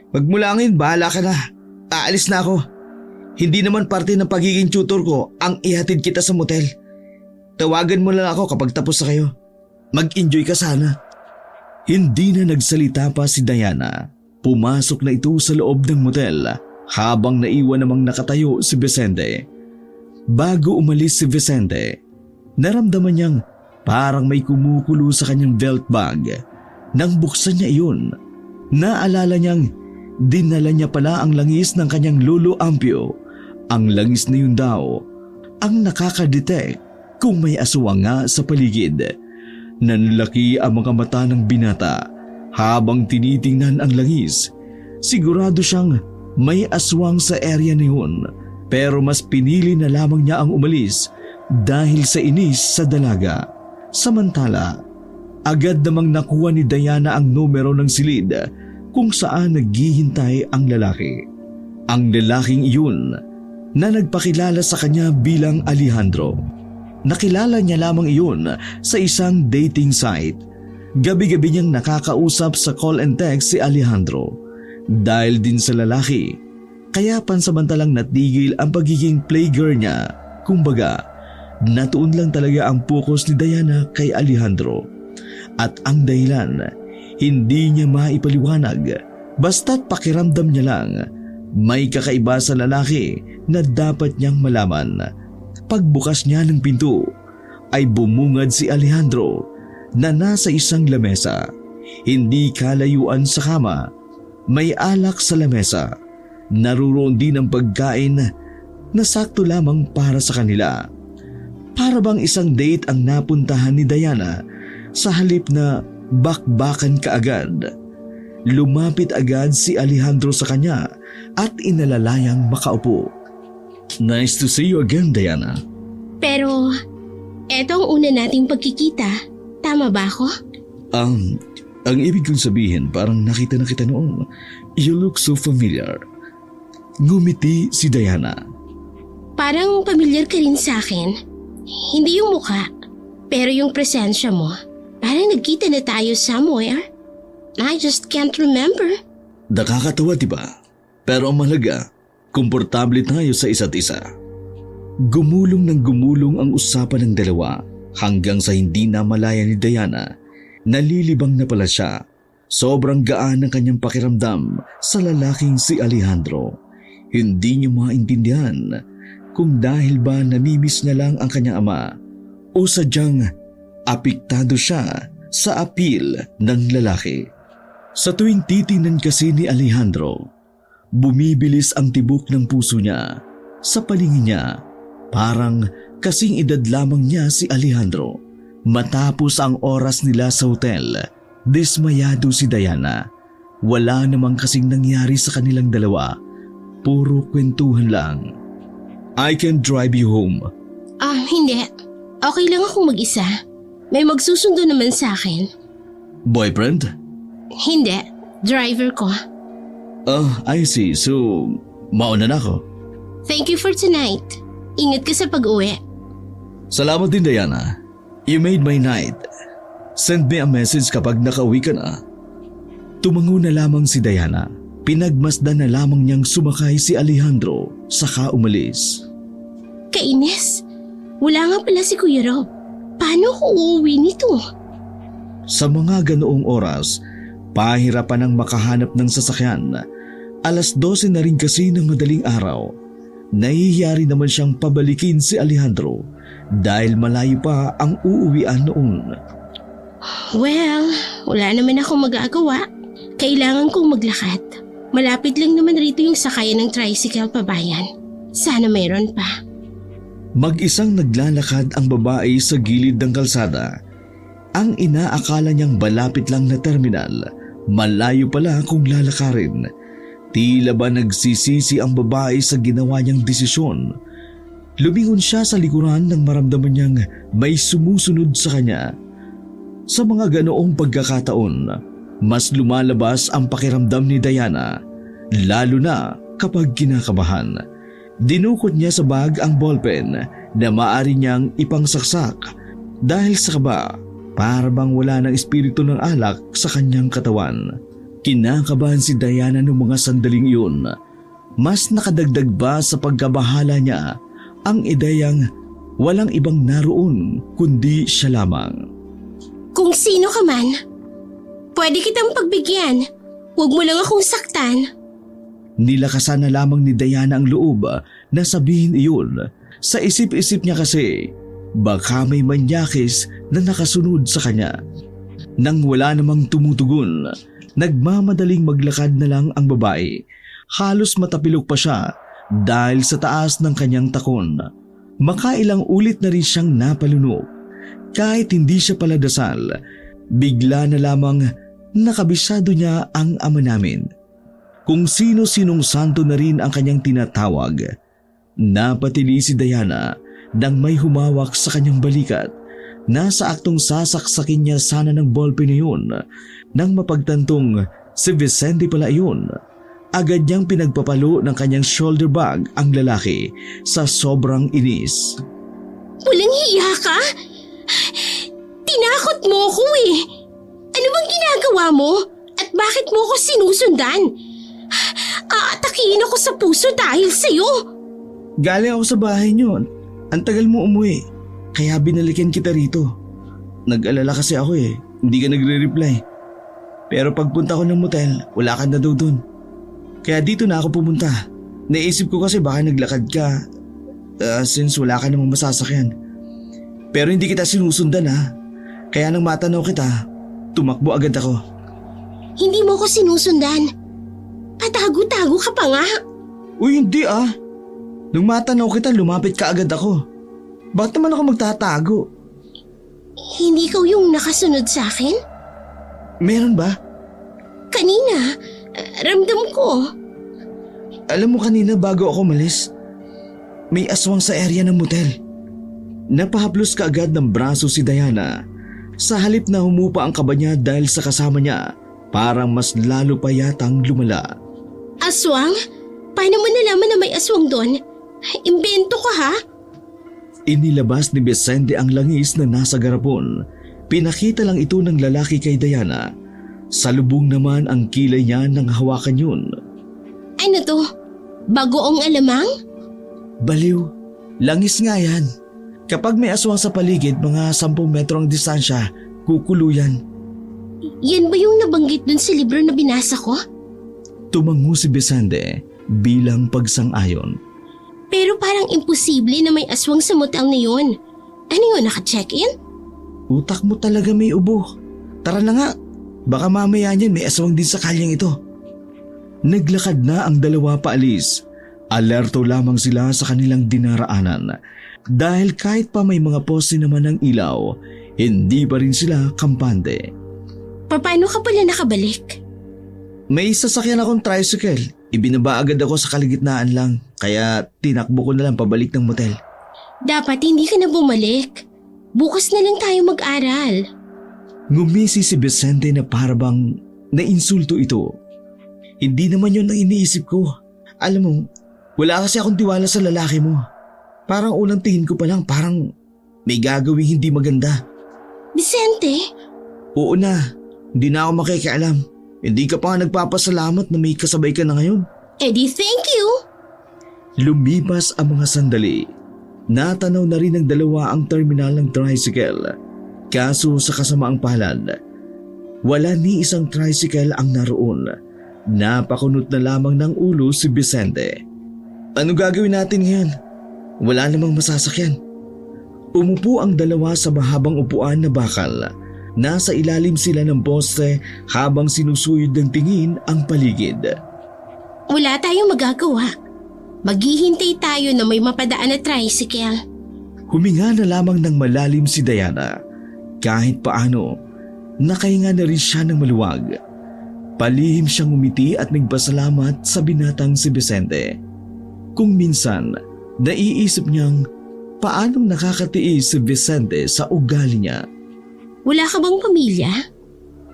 Speaker 1: magmula ngayon bahala ka na. Aalis na ako. Hindi naman parte ng pagiging tutor ko ang ihatid kita sa motel. Tawagan mo lang ako kapag tapos na kayo. Mag-enjoy ka sana. Hindi na nagsalita pa si Diana. Pumasok na ito sa loob ng motel habang naiwan namang nakatayo si Vicente. Bago umalis si Vicente, naramdaman niyang parang may kumukulo sa kanyang belt bag. Nang buksan niya iyon, naalala niyang dinala niya pala ang langis ng kanyang lolo Ampio. Ang langis na yun daw ang nakakadetect kung may aswang nga sa paligid. Nanlaki ang mga mata ng binata habang tinitingnan ang langis. Sigurado siyang may aswang sa area na yun, pero mas pinili na lamang niya ang umalis dahil sa inis sa dalaga. Samantala, agad namang nakuha ni Diana ang numero ng silid kung saan naghihintay ang lalaki. Ang lalaking iyon na nagpakilala sa kanya bilang Alejandro. Nakilala niya lamang iyon sa isang dating site. Gabi-gabi niyang nakakausap sa call and text si Alejandro. Dahil din sa lalaki, kaya pansamantalang natigil ang pagiging playgirl niya. Kumbaga, natuon lang talaga ang focus ni Diana kay Alejandro. At ang dahilan, hindi niya maipaliwanag, basta't pakiramdam niya lang may kakaiba sa lalaki na dapat niyang malaman. Pagbukas niya ng pinto, ay bumungad si Alejandro na nasa isang lamesa. Hindi kalayuan sa kama, may alak sa lamesa. Naroon din ang pagkain na sakto lamang para sa kanila. Para bang isang date ang napuntahan ni Diana sa halip na bakbakan kaagad. Lumapit agad si Alejandro sa kanya at inalalayang makaupo. Nice to see you again, Diana.
Speaker 2: Pero, eto ang una nating pagkikita. Tama ba ako?
Speaker 1: Ang ibig kong sabihin parang nakita na kita noon. You look so familiar. Ngumiti si Diana.
Speaker 2: Parang pamilyar ka rin sa akin. Hindi yung mukha, pero yung presensya mo. Parang nagkita na tayo somewhere. I just can't remember.
Speaker 1: Nakakatawa, diba? Pero ang mahalaga, komportable tayo sa isa't isa. Gumulong ng gumulong ang usapan ng dalawa hanggang sa hindi na malaya ni Diana. Nalilibang na pala siya. Sobrang gaan ng kanyang pakiramdam sa lalaking si Alejandro. Hindi niya maintindihan kung dahil ba namimiss niya lang ang kanyang ama o sadyang apektado siya sa appeal ng lalaki. Sa tuwing titingnan kasi ni Alejandro, bumibilis ang tibok ng puso niya. Sa paningin niya, parang kasing edad lamang niya si Alejandro. Matapos ang oras nila sa hotel, dismayado si Diana. Wala namang kasing nangyari sa kanilang dalawa. Puro kwentuhan lang. I can drive you home.
Speaker 2: Hindi. Okay lang akong mag-isa. May magsusundo naman sa akin.
Speaker 1: Boyfriend?
Speaker 2: Hindi. Driver ko.
Speaker 1: I see. So, mauna na ako.
Speaker 2: Thank you for tonight. Ingat ka sa pag-uwi.
Speaker 1: Salamat din, Diana. You made my night. Send me a message kapag nakauwi ka na. Tumango na lamang si Diana. Pinagmasdan na lamang niyang sumakay si Alejandro saka umalis.
Speaker 2: Kainis. Wala nga pala si Kuya Rob. Paano ko uuwi nito?
Speaker 1: Sa mga ganoong oras, pahirapan ang makahanap ng sasakyan. 12:00 na rin kasi ng madaling araw. Nahihiyari naman siyang pabalikin si Alejandro dahil malayo pa ang uuwian noon.
Speaker 2: Well, wala naman akong magagawa. Kailangan kong maglakad. Malapit lang naman rito yung sakayan ng tricycle pabayan. Sana mayroon pa.
Speaker 1: Mag-isang naglalakad ang babae sa gilid ng kalsada. Ang inaakala niyang malapit lang na terminal, malayo pala kung lalakarin. Tila ba nagsisisi ang babae sa ginawa niyang desisyon. Lumingon siya sa likuran nang maramdaman niyang may sumusunod sa kanya. Sa mga ganoong pagkakataon, mas lumalabas ang pakiramdam ni Diana, lalo na kapag kinakabahan. Dinukot niya sa bag ang ballpen na maaari niyang ipangsaksak dahil sa kaba, para bang wala ng espiritu ng alak sa kanyang katawan. Kinakabahan si Diana noong mga sandaling iyon. Mas nakadagdag ba sa pagkabahala niya ang ideyang walang ibang naroon kundi siya lamang.
Speaker 2: Kung sino ka man, pwede kitang pagbigyan. Huwag mo lang akong saktan.
Speaker 1: Nilakasan na lamang ni Diana ang loob na sabihin iyon. Sa isip-isip niya kasi, baka may manyakis na nakasunod sa kanya. Nang wala namang tumutugon, nagmamadaling maglakad na lang ang babae. Halos matapilok pa siya dahil sa taas ng kanyang takon. Makailang ulit na rin siyang napalunok. Kahit hindi siya paladasal, bigla na lamang nakabisado niya ang ama namin. Kung sino-sinong santo na rin ang kanyang tinatawag. Napatili si Diana nang may humawak sa kanyang balikat. Nasa aktong sasaksakin niya sana ng ballpen na yun. Nang mapagtantong si Vicente pala yun, agad niyang pinagpapalo ng kanyang shoulder bag ang lalaki sa sobrang inis.
Speaker 2: Walang hiya ka? Tinakot mo ko eh. Ano bang ginagawa mo? At bakit mo ko sinusundan? Aatakihin ako sa puso dahil sa'yo.
Speaker 1: Galing ako sa bahay niyo. Ang tagal mo umuwi. Kaya binalikan kita rito. Nag-alala kasi ako eh. Hindi ka nagre-reply. Pero pagpunta ko ng motel, wala ka na daw dun. Kaya dito na ako pumunta. Naisip ko kasi baka naglakad ka since wala ka namang masasakyan. Pero hindi kita sinusundan ha. Kaya nang matanaw kita, tumakbo agad ako.
Speaker 2: Hindi mo ko sinusundan. Patago-tago ka pa nga.
Speaker 1: Uy, hindi ah. Nung matanaw kita, lumapit ka agad ako. Bakit naman ako magtatago?
Speaker 2: Hindi ikaw yung nakasunod sa akin?
Speaker 1: Meron ba?
Speaker 2: Kanina, ramdam ko.
Speaker 1: Alam mo kanina bago ako umalis, may aswang sa area ng motel. Napahaplos ka agad ng braso si Diana. Sa halip na humupa ang kaba niya dahil sa kasama niya, parang mas lalo pa yatang lumala.
Speaker 2: Aswang? Paano mo nalaman na may aswang doon? Imbento ka ha?
Speaker 1: Inilabas ni Vicente ang langis na nasa garapon. Pinakita lang ito ng lalaki kay Diana. Salubong naman ang kilay niya nang hawakan yun.
Speaker 2: Ano to? Bagoong alamang?
Speaker 1: Baliw, langis nga yan. Kapag may aswang sa paligid, mga 10 metro ang distansya, kukulo yan.
Speaker 2: Yan ba yung nabanggit dun sa libro na binasa ko?
Speaker 1: Tumango si Vicente bilang pagsang-ayon.
Speaker 2: Pero parang imposible na may aswang sa motel na yun. Ano yun, naka-check-in?
Speaker 1: Utak mo talaga may ubo. Tara na nga, baka mamaya niyan may aswang din sa kalyang ito. Naglakad na ang dalawa paalis. Alerto lamang sila sa kanilang dinaraanan. Dahil kahit pa may mga poste naman ng ilaw, hindi pa rin sila kampante.
Speaker 2: Paano ka pala nakabalik?
Speaker 1: May sasakyan akong tricycle. Ibinaba agad ako sa kaligitnaan lang, kaya tinakbo ko na lang pabalik ng motel.
Speaker 2: Dapat hindi ka na bumalik. Bukas na lang tayo mag-aral.
Speaker 1: Ngumisi si Vicente na parabang nainsulto ito. Hindi naman yun ang iniisip ko. Alam mo, wala kasi akong tiwala sa lalaki mo. Parang unang tingin ko pa lang parang may gagawing hindi maganda.
Speaker 2: Vicente?
Speaker 1: Oo na, hindi na ako makikialam. Hindi ka pa nga nagpapasalamat na may kasabay ka na ngayon.
Speaker 2: Eddie, thank you!
Speaker 1: Lumipas ang mga sandali. Natanaw na rin ng dalawa ang terminal ng tricycle. Kaso sa kasamaang palad, wala ni isang tricycle ang naroon. Napakunot na lamang ng ulo si Vicente. Ano gagawin natin ngayon? Wala namang masasakyan. Umupo ang dalawa sa mahabang upuan na bakal. Nasa ilalim sila ng poste habang sinusuyod ng tingin ang paligid.
Speaker 2: Wala tayong magagawa. Maghihintay tayo na may mapadaan na tricycle.
Speaker 1: Huminga na lamang ng malalim si Diana. Kahit paano, nakahinga na rin siya ng maluwag. Palihim siyang umiti at nagpasalamat sa binatang si Vicente. Kung minsan, naiisip niyang paanong nakakatiis si Vicente sa ugali niya.
Speaker 2: Wala ka bang pamilya?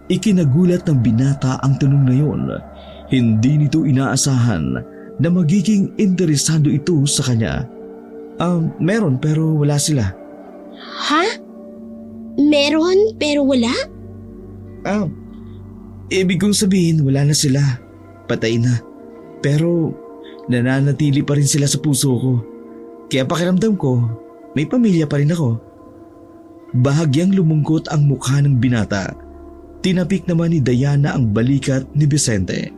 Speaker 1: Ikinagulat ng binata ang tanong na yon. Hindi nito inaasahan na magiging interesado ito sa kanya. Meron pero wala sila.
Speaker 2: Ha? Meron pero wala?
Speaker 1: Ibig kong sabihin wala na sila. Patay na. Pero nananatili pa rin sila sa puso ko. Kaya pakiramdam ko, may pamilya pa rin ako. Bahagyang lumungkot ang mukha ng binata. Tinapik naman ni Diana ang balikat ni Vicente.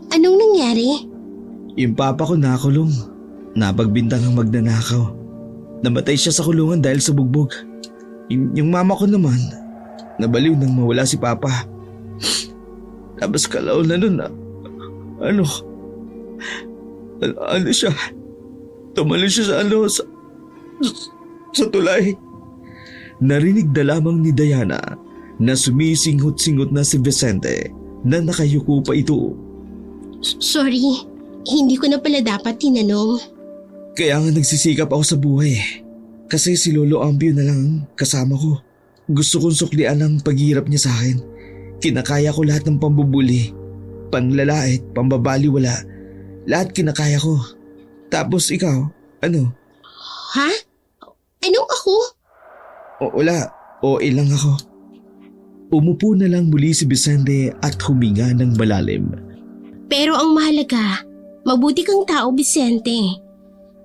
Speaker 2: Anong nangyari?
Speaker 1: Yung papa ko nakulong. Napagbintang ang magnanakaw. Namatay siya sa kulungan dahil sa bugbog. Yung mama ko naman, nabaliw nang mawala si papa. Tapos kalaon na nun ano siya? Tumalon siya sa tulay. Narinig na lamang ni Diana na sumisinghot-singhot na si Vicente na nakayuko pa ito.
Speaker 2: Sorry, hindi ko na pala dapat tinanong.
Speaker 1: Kaya nga nagsisikap ako sa buhay. Kasi si Lolo Ambio na lang ang kasama ko. Gusto kong suklian ang paghihirap niya sa akin. Kinakaya ko lahat ng pambubuli, panlalait, pambabaliwala. Lahat kinakaya ko. Tapos ikaw, ano?
Speaker 2: Ha? Anong ako?
Speaker 1: Wala, ilang ako. Umupo na lang muli si Vicente at huminga ng malalim.
Speaker 2: Pero ang mahalaga, mabuti kang tao, Vicente.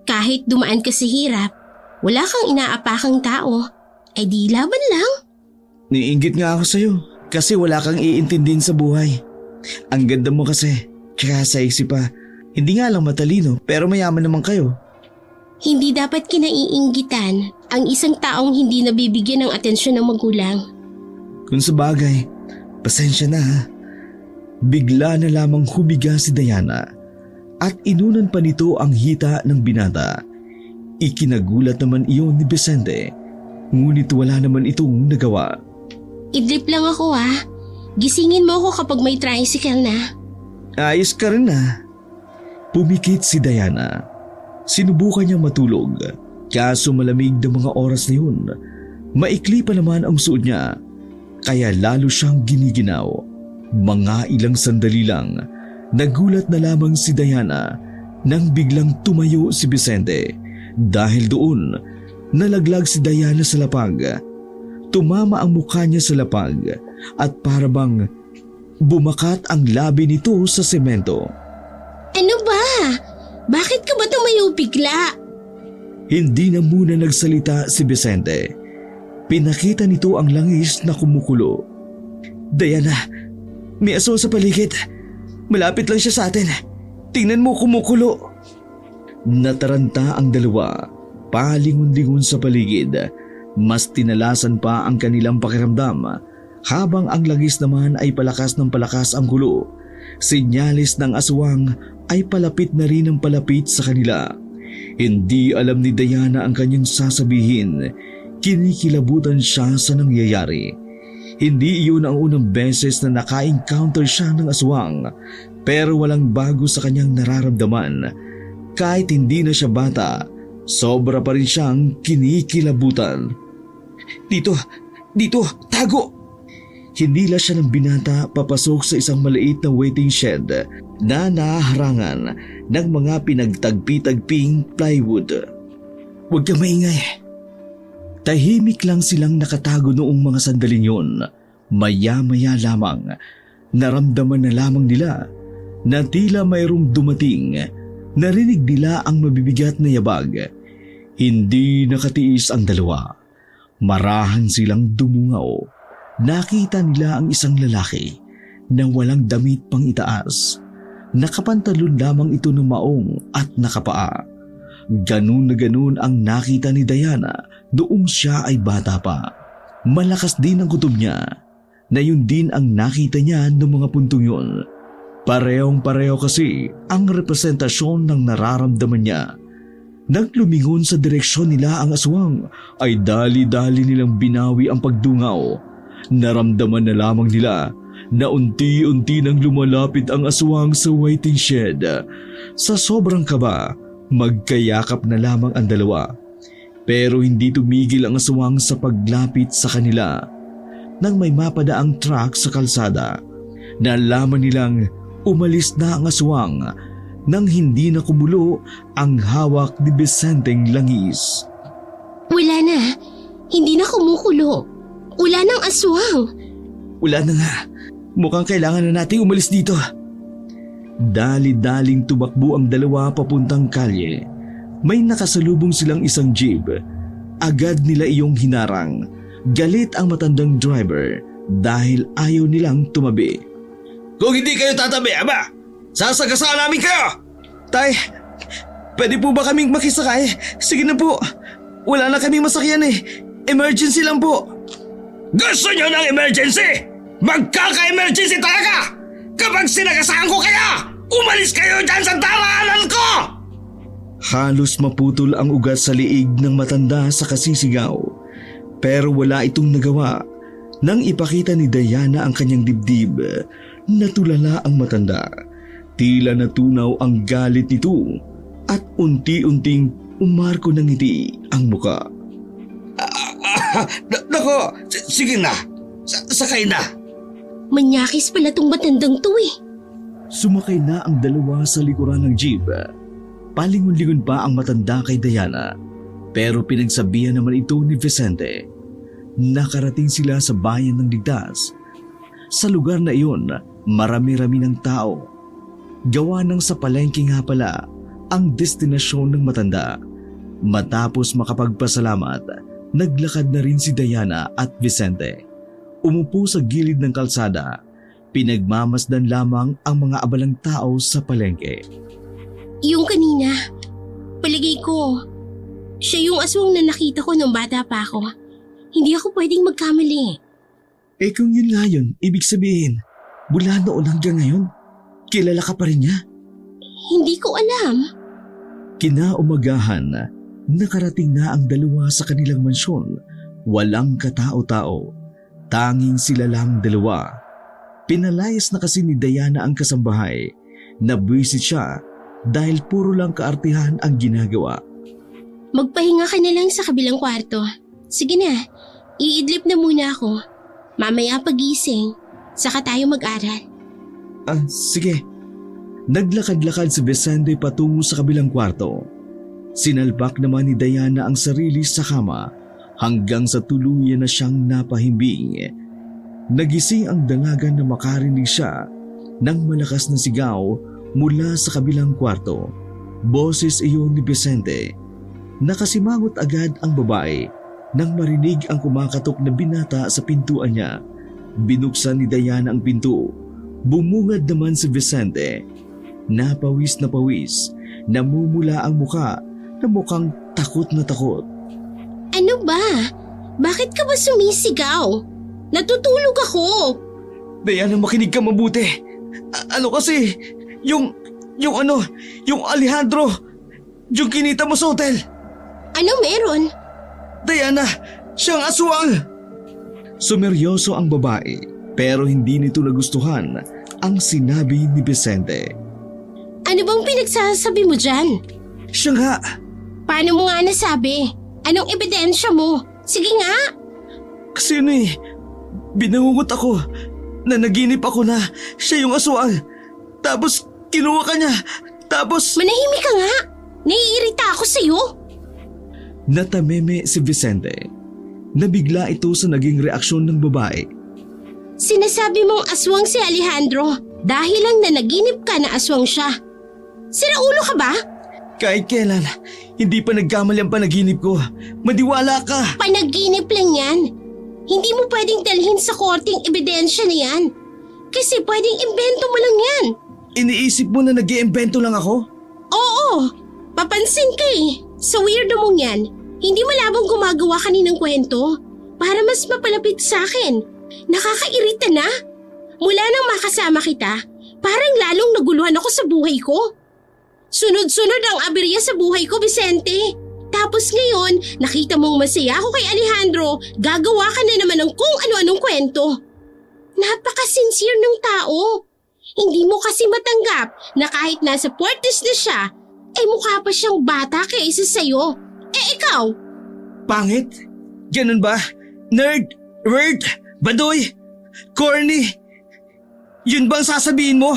Speaker 2: Kahit dumaan ka sa hirap, wala kang inaapakang tao, ay di laban lang.
Speaker 1: Niinggit nga ako sa'yo kasi wala kang iintindihin sa buhay. Ang ganda mo kasi, tsaka sexy pa. Hindi nga lang matalino pero mayaman naman kayo.
Speaker 2: Hindi dapat kinaiinggitan ang isang taong hindi nabibigyan ng atensyon ng magulang.
Speaker 1: Kung sa bagay, pasensya na ha. Bigla na lamang humiga si Diana at inunan pa nito ang hita ng binata. Ikinagulat naman iyon ni Vicente, ngunit wala naman itong nagawa.
Speaker 2: Idlip lang ako Gisingin mo ako kapag may tricycle na.
Speaker 1: Ayos ka rin na. Pumikit si Diana. Sinubukan niyang matulog, kaso malamig na mga oras na yun. Maikli pa naman ang suot niya, kaya lalo siyang giniginaw. Mga ilang sandali lang, nagulat na lamang si Diana nang biglang tumayo si Vicente. Dahil doon, nalaglag si Diana sa lapag. Tumama ang mukha niya sa lapag at parabang bumakat ang labi nito sa semento.
Speaker 2: Ano ba? Bakit ka ba tumayo bigla?
Speaker 1: Hindi na muna nagsalita si Vicente. Pinakita nito ang langis na kumukulo. Diana, may aso sa paligid. Malapit lang siya sa atin. Tingnan mo kumukulo. Nataranta ang dalawa, palingon-lingon sa paligid. Mas tinalasan pa ang kanilang pakiramdam habang ang langis naman ay palakas ng palakas ang kulo. Sinyalis ng aswang ay palapit na rin ang palapit sa kanila. Hindi alam ni Diana ang kanyang sasabihin. Kinikilabutan siya sa nangyayari. Hindi iyon ang unang beses na naka-encounter siya ng aswang, pero walang bago sa kanyang nararamdaman. Kahit hindi na siya bata, sobra pa rin siyang kinikilabutan. Dito, tago! Hinila siya ng binata papasok sa isang maliit na waiting shed na naharangan ng mga pinagtagpi-tagping plywood. Huwag kang maingay. Tahimik lang silang nakatago noong mga sandaling yun. Maya-maya lamang, naramdaman na lamang nila na tila mayroong dumating. Narinig nila ang mabibigat na yabag. Hindi nakatiis ang dalawa. Marahan silang dumungaw. Nakita nila ang isang lalaki na walang damit pang itaas. Nakapantalon lamang ito ng maong at nakapaa. Ganun na ganun ang nakita ni Diana noong siya ay bata pa. Malakas din ang kutob niya na yun din ang nakita niya ng mga puntong yun. Parehong-pareho kasi ang representasyon ng nararamdaman niya. Nang lumingon sa direksyon nila ang aswang ay dali-dali nilang binawi ang pagdungaw. Naramdaman na lamang nila na unti-unti nang lumalapit ang aswang sa waiting shed. Sa sobrang kaba, magkayakap na lamang ang dalawa. Pero hindi tumigil ang aswang sa paglapit sa kanila. nang may mapadaang truck sa kalsada. Nalaman nilang umalis na ang aswang nang hindi na kumulo ang hawak ni Vicenteng langis.
Speaker 2: Wala na. Hindi na kumukulo. Wala nang aswang.
Speaker 1: Wala na nga. Mukhang kailangan na nating umalis dito. Dali-daling tumakbo ang dalawa papuntang kalye. May nakasalubong silang isang jeep. Agad nila iyong hinarang. Galit ang matandang driver dahil ayaw nilang tumabi.
Speaker 4: Kung hindi kayo tatabi, ama, sasagasaan namin kayo!
Speaker 1: Tay, pwede po ba kaming makisakay? Sige na po. Wala na kaming masakyan eh. Emergency lang po.
Speaker 4: Gusto nyo ng emergency? Magkaka-emergency talaga! Kapag sinagasaan ko kaya, umalis kayo dyan sa daraanan ko!
Speaker 1: Halos maputol ang ugat sa liig ng matanda sa kasisigaw. Pero wala itong nagawa. Nang ipakita ni Diana ang kanyang dibdib, natulala ang matanda. Tila natunaw ang galit nito at unti-unting umarko ng ngiti ang muka.
Speaker 4: Nako, sige na. Sakay na.
Speaker 2: Manyakis pala tong matandang to eh.
Speaker 1: Sumakay na ang dalawa sa likuran ng jeep. Palingon-lingon pa ang matanda kay Diana. Pero pinagsabihan naman ito ni Vicente. Nakarating sila sa bayan ng ligtas. Sa lugar na iyon, marami-rami ng tao. Gawa ng sa palengke nga pala ang destinasyon ng matanda. Matapos makapagpasalamat, naglakad na rin si Diana at Vicente. Umupo sa gilid ng kalsada. Pinagmamasdan lamang ang mga abalang tao sa palengke.
Speaker 2: Yung kanina, palagay ko, siya yung aswang na nakita ko nung bata pa ako. Hindi ako pwedeng magkamali.
Speaker 1: Eh kung yun nga yun, ibig sabihin, mula noon hanggang ngayon, kilala ka pa rin niya?
Speaker 2: Hindi ko alam.
Speaker 1: Kinaumagahan, nakarating na ang dalawa sa kanilang mansyon. Walang katao-tao. Tanging sila lang dalawa. Pinalayas na kasi ni Diana ang kasambahay. Nabwisit siya dahil puro lang kaartihan ang ginagawa.
Speaker 2: Magpahinga ka na lang sa kabilang kwarto. Sige na, iidlip na muna ako. Mamaya pagising, saka tayo mag-aral.
Speaker 1: Sige. Naglakad-lakad si Vicente patungo sa kabilang kwarto. Sinalpak naman ni Diana ang sarili sa kama hanggang sa tuluyan na siyang napahimbing. Nagising ang dalaga na makarinig siya ng malakas na sigaw mula sa kabilang kwarto. Boses iyon ni Vicente. Nakasimangot agad ang babae nang marinig ang kumakatok na binata sa pintuan niya. Binuksan ni Diana ang pinto. Bumungad naman si Vicente. Napawis na pawis. Namumula ang muka na mukhang takot na takot.
Speaker 2: Ano ba? Bakit ka ba sumisigaw? Natutulog ako.
Speaker 1: Diana, makinig ka mabuti. Ano kasi, yung Alejandro, yung kinita mo sa hotel.
Speaker 2: Ano meron?
Speaker 1: Diana, siyang aswang! Sumeryoso ang babae pero hindi nito nagustuhan ang sinabi ni Vicente.
Speaker 2: Ano bang pinagsasabi mo dyan?
Speaker 1: Siya nga!
Speaker 2: Paano mo nga nasabi? Anong ebidensya mo? Sige nga!
Speaker 1: Kasi binangungot ako na naginip ako na siya yung aswang. Tapos kinuha ka niya. Tapos…
Speaker 2: Manahimik ka nga! Naiirita ako sa'yo!
Speaker 1: Natameme si Vicente. Nabigla ito sa naging reaksyon ng babae.
Speaker 2: Sinasabi mong aswang si Alejandro dahil lang na naginip ka na aswang siya. Siraulo ka ba?
Speaker 1: Kahit kailan, hindi pa nagkamali ang panaginip ko. Madiwala ka!
Speaker 2: Panaginip lang yan. Hindi mo pwedeng dalhin sa korting ebidensya na yan. Kasi pwedeng imbento mo lang yan.
Speaker 1: Iniisip mo na nag-iimbento lang ako?
Speaker 2: Oo, papansin ka eh. Sa weirdo mong yan, hindi malabong gumagawa ka ng kwento para mas mapalapit sa akin. Nakakairita na. Mula nang makasama kita, parang lalong naguluhan ako sa buhay ko. Sunod-sunod ang aberya sa buhay ko, Vicente. Tapos ngayon, nakita mong masaya ako kay Alejandro, gagawa ka na naman ng kung ano-anong kwento. Napaka-sincere ng tao. Hindi mo kasi matanggap na kahit nasa 40s na siya, mukha pa siyang bata kaysa sa'yo. Ikaw?
Speaker 1: Pangit? Ganun ba? Nerd? Word?
Speaker 4: Badoy! Corny! Yun bang sasabihin mo?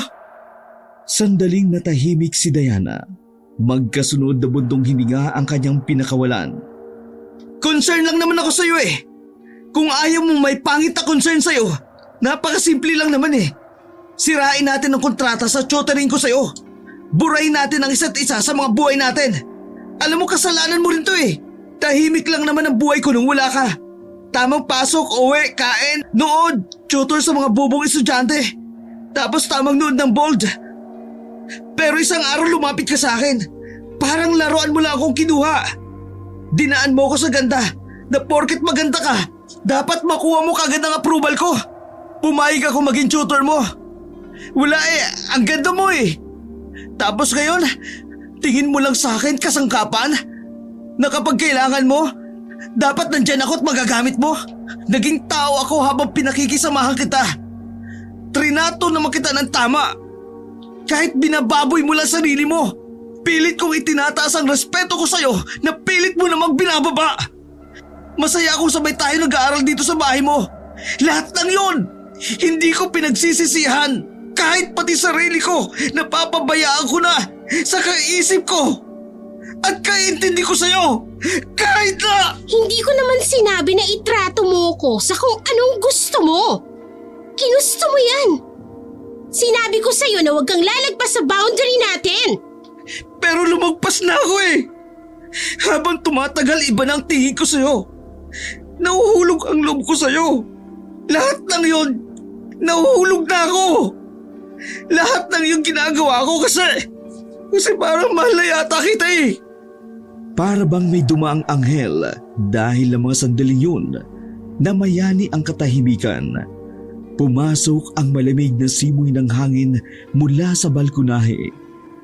Speaker 1: Sandaling natahimik si Diana. Magkasunod na bundong hininga ang kanyang pinakawalan.
Speaker 4: Concern lang naman ako sa'yo eh. Kung ayaw mong may pangit na concern sa'yo, napakasimple lang naman eh. Sirain natin ang kontrata sa tutoring ko sa'yo. Burayin natin ang isa't isa sa mga buhay natin. Alam mo, kasalanan mo rin to eh. Tahimik lang naman ang buhay ko nung wala ka. Tamang pasok, uwi, kain, nood, tutor sa mga bubong estudyante. Tapos tamang nood ng bold. Pero isang araw lumapit ka sa akin. Parang laruan mo lang akong kinuha. Dinaan mo ko sa ganda na porket maganda ka, dapat makuha mo kagad ang approval ko. Pumayag ako maging tutor mo. Wala eh, ang ganda mo eh. Tapos ngayon, tingin mo lang sa akin kasangkapan na kapag kailangan mo, dapat nandyan ako at magagamit mo. Naging tao ako habang pinakikisamahan kita. Trinato naman kita ng tama. Kahit binababoy mo lang sarili mo, pilit kong itinataas ang respeto ko sa'yo na pilit mo namang binababa. Masaya akong sabay tayo nag-aaral dito sa bahay mo. Lahat ng yon, hindi ko pinagsisisihan. Kahit pati sarili ko, napapabayaan ko na sa kaisip ko. At kaintindi ko sa'yo, kahit na…
Speaker 2: Hindi ko naman sinabi na itrato mo ko sa kung anong gusto mo. Ginusto mo yan. Sinabi ko sa'yo na huwag kang lalagpas sa boundary natin.
Speaker 4: Pero lumagpas na ako eh. Habang tumatagal, iba na ang tingin ko sa'yo. Nahuhulog ang loob ko sa'yo. Lahat ng yon, nahuhulog na ako. Lahat ng yung ginagawa ko kasi parang mahal na yata kita eh.
Speaker 1: Para bang may dumaang anghel dahil ang mga sandaling yun, namayani ang katahimikan. Pumasok ang malamig na simoy ng hangin mula sa balkonahe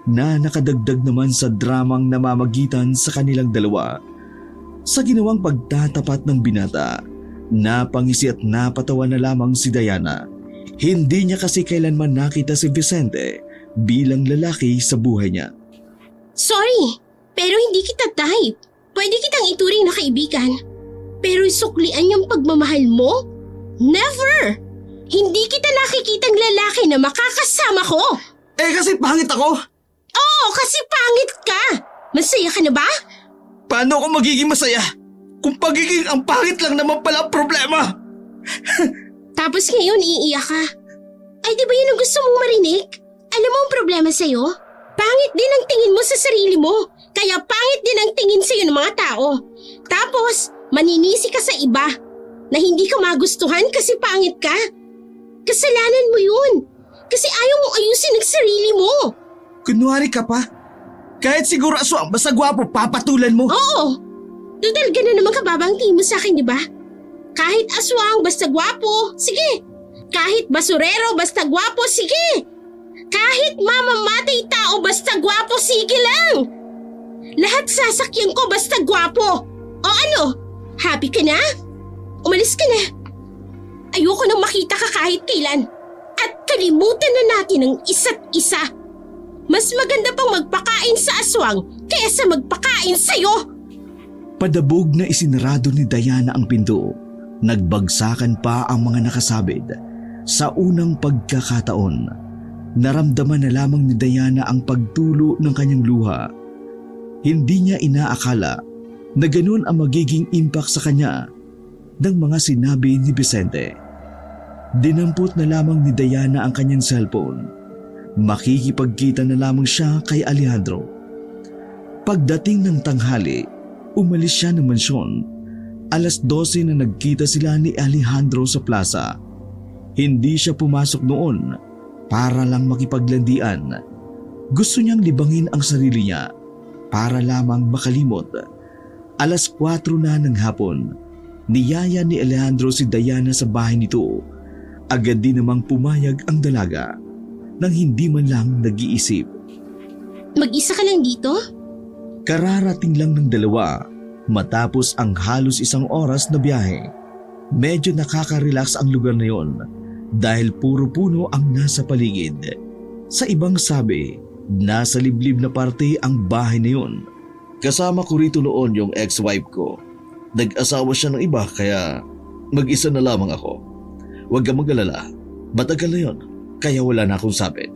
Speaker 1: na nakadagdag naman sa dramang namamagitan sa kanilang dalawa. Sa ginawang pagtatapat ng binata, napangisi at napatawa na lamang si Diana. Hindi niya kasi kailanman nakita si Vicente bilang lalaki sa buhay niya.
Speaker 2: Sorry, pero hindi kita type. Pwede kitang ituring na kaibigan. Pero suklian yung pagmamahal mo? Never! Hindi kita nakikitang lalaki na makakasama ko.
Speaker 4: Eh kasi pangit ako.
Speaker 2: Oo, kasi pangit ka. Masaya ka na ba?
Speaker 4: Paano ako magiging masaya kung pagiging ang pangit lang naman pala ang problema?
Speaker 2: Tapos ngayon iiyak ka. Ay di ba yun ang gusto mong marinig? Alam mo ang problema sa'yo? Pangit din ang tingin mo sa sarili mo. Kaya pangit din ang tingin sa'yo ng mga tao. Tapos maninisi ka sa iba na hindi ka magustuhan kasi pangit ka. Kasalanan mo yun. Kasi ayaw mong ayusin ang sarili mo.
Speaker 4: Kunwari ka pa? Kahit siguro aswang basta gwapo, papatulan mo.
Speaker 2: Oo. Total ganun naman kababang tingin mo sa akin, di ba? Kahit aswang basta gwapo, sige. Kahit basurero basta gwapo, sige. Kahit mamamatay tao basta gwapo, sige lang. Lahat sasakyan ko basta gwapo. O ano? Happy ka na? Umalis ka na. Ayoko nang makita ka kahit kailan. At kalimutan na natin ang isa't isa. Mas maganda pang magpakain sa aswang kaysa magpakain sa'yo.
Speaker 1: Padabog na isinarado ni Diana ang pinto. Nagbagsakan pa ang mga nakasabit. Sa unang pagkakataon, naramdaman na lamang ni Diana ang pagtulo ng kanyang luha. Hindi niya inaakala na ganun ang magiging impact sa kanya ng mga sinabi ni Vicente. Dinampot na lamang ni Diana ang kanyang cellphone. Makikipagkita na lamang siya kay Alejandro. Pagdating ng tanghali, umalis siya ng mansyon. 12:00 na nagkita sila ni Alejandro sa plaza. Hindi siya pumasok noon para lang makipaglandian. Gusto niyang libangin ang sarili niya para lamang makalimot. 4:00 na ng hapon, niyaya ni Alejandro si Diana sa bahay nito. Agad din namang pumayag ang dalaga nang hindi man lang nag-iisip.
Speaker 2: Mag-isa ka lang dito?
Speaker 1: Kararating lang ng dalawa matapos ang halos 1 oras na biyahe. Medyo nakaka-relax ang lugar na yon dahil puro puno ang nasa paligid. Sa ibang sabi, nasa liblib na parte ang bahay na yon. Kasama ko rito noon yung ex-wife ko. Nag-asawa siya ng iba kaya mag-isa na lamang ako. Huwag kang mag-alala. Matagal na yun, kaya wala na akong sabit.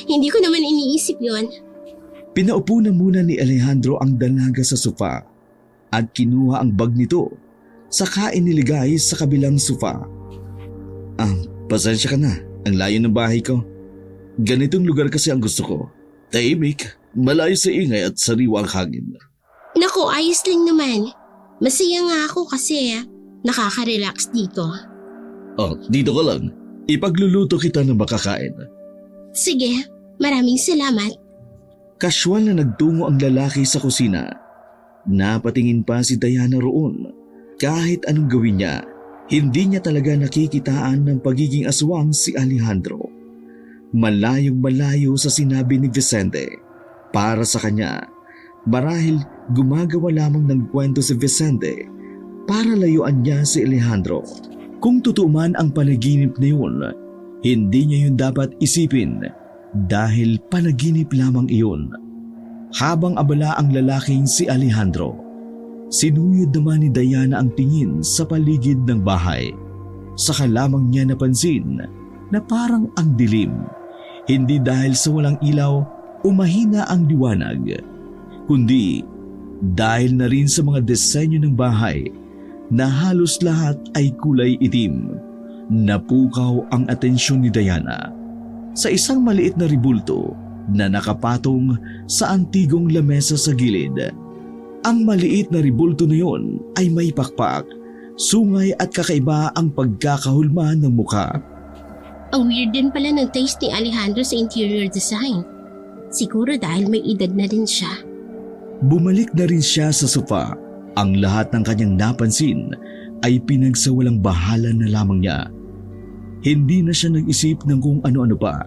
Speaker 2: Hindi ko naman iniisip yon.
Speaker 1: Pinaupo na muna ni Alejandro ang dalaga sa sofa at kinuha ang bag nito saka iniligay sa kabilang sofa. Pasensya ka na, ang layo ng bahay ko. Ganitong lugar kasi ang gusto ko. Tahimik, malayo sa ingay at sariwa ang hangin.
Speaker 2: Naku, ayos lang naman. Masaya nga ako kasi nakaka-relax dito.
Speaker 1: Dito ka lang. Ipagluluto kita ng makakain.
Speaker 2: Sige, maraming salamat.
Speaker 1: Kasyual na nagtungo ang lalaki sa kusina. Napatingin pa si Diana roon. Kahit anong gawin niya, hindi niya talaga nakikitaan ng pagiging aswang si Alejandro. Malayong malayo sa sinabi ni Vicente. Para sa kanya, marahil gumagawa lamang ng kwento si Vicente para layuan niya si Alejandro. Kung totoo man ang panaginip na yun, hindi niya yun dapat isipin dahil panaginip lamang iyon. Habang abala ang lalaking si Alejandro, sinuyod naman ni Diana ang tingin sa paligid ng bahay. Saka lamang niya napansin na parang ang dilim. Hindi dahil sa walang ilaw o mahina ang liwanag, kundi dahil na rin sa mga disenyo ng bahay na halos lahat ay kulay itim. Napukaw ang atensyon ni Diana sa isang maliit na ribulto na nakapatong sa antigong lamesa sa gilid. Ang maliit na ribulto na yon ay may pakpak, sungay at kakaiba ang pagkakahulma ng mukha.
Speaker 2: Ang weird din pala ng taste ni Alejandro sa interior design. Siguro dahil may edad na din siya.
Speaker 1: Bumalik na rin siya sa sofa. Ang lahat ng kanyang napansin ay pinagsawalang bahala na lamang niya. Hindi na siya nag-isip ng kung ano-ano pa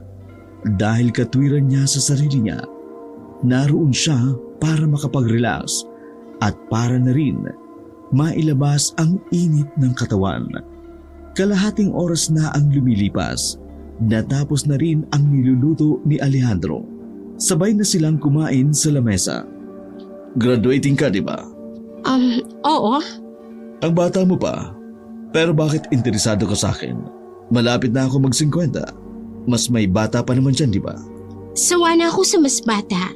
Speaker 1: dahil katwiran niya sa sarili niya. Naroon siya para makapag-relax at para na rin mailabas ang init ng katawan. Kalahating oras na ang lumilipas. Natapos na rin ang niluluto ni Alejandro. Sabay na silang kumain sa lamesa. Graduating ka, di ba?
Speaker 2: Oo.
Speaker 1: Ang bata mo pa. Pero bakit interesado ka sa akin? Malapit na ako mag-50. Mas may bata pa naman dyan, di ba?
Speaker 2: Sawa na ako sa mas bata.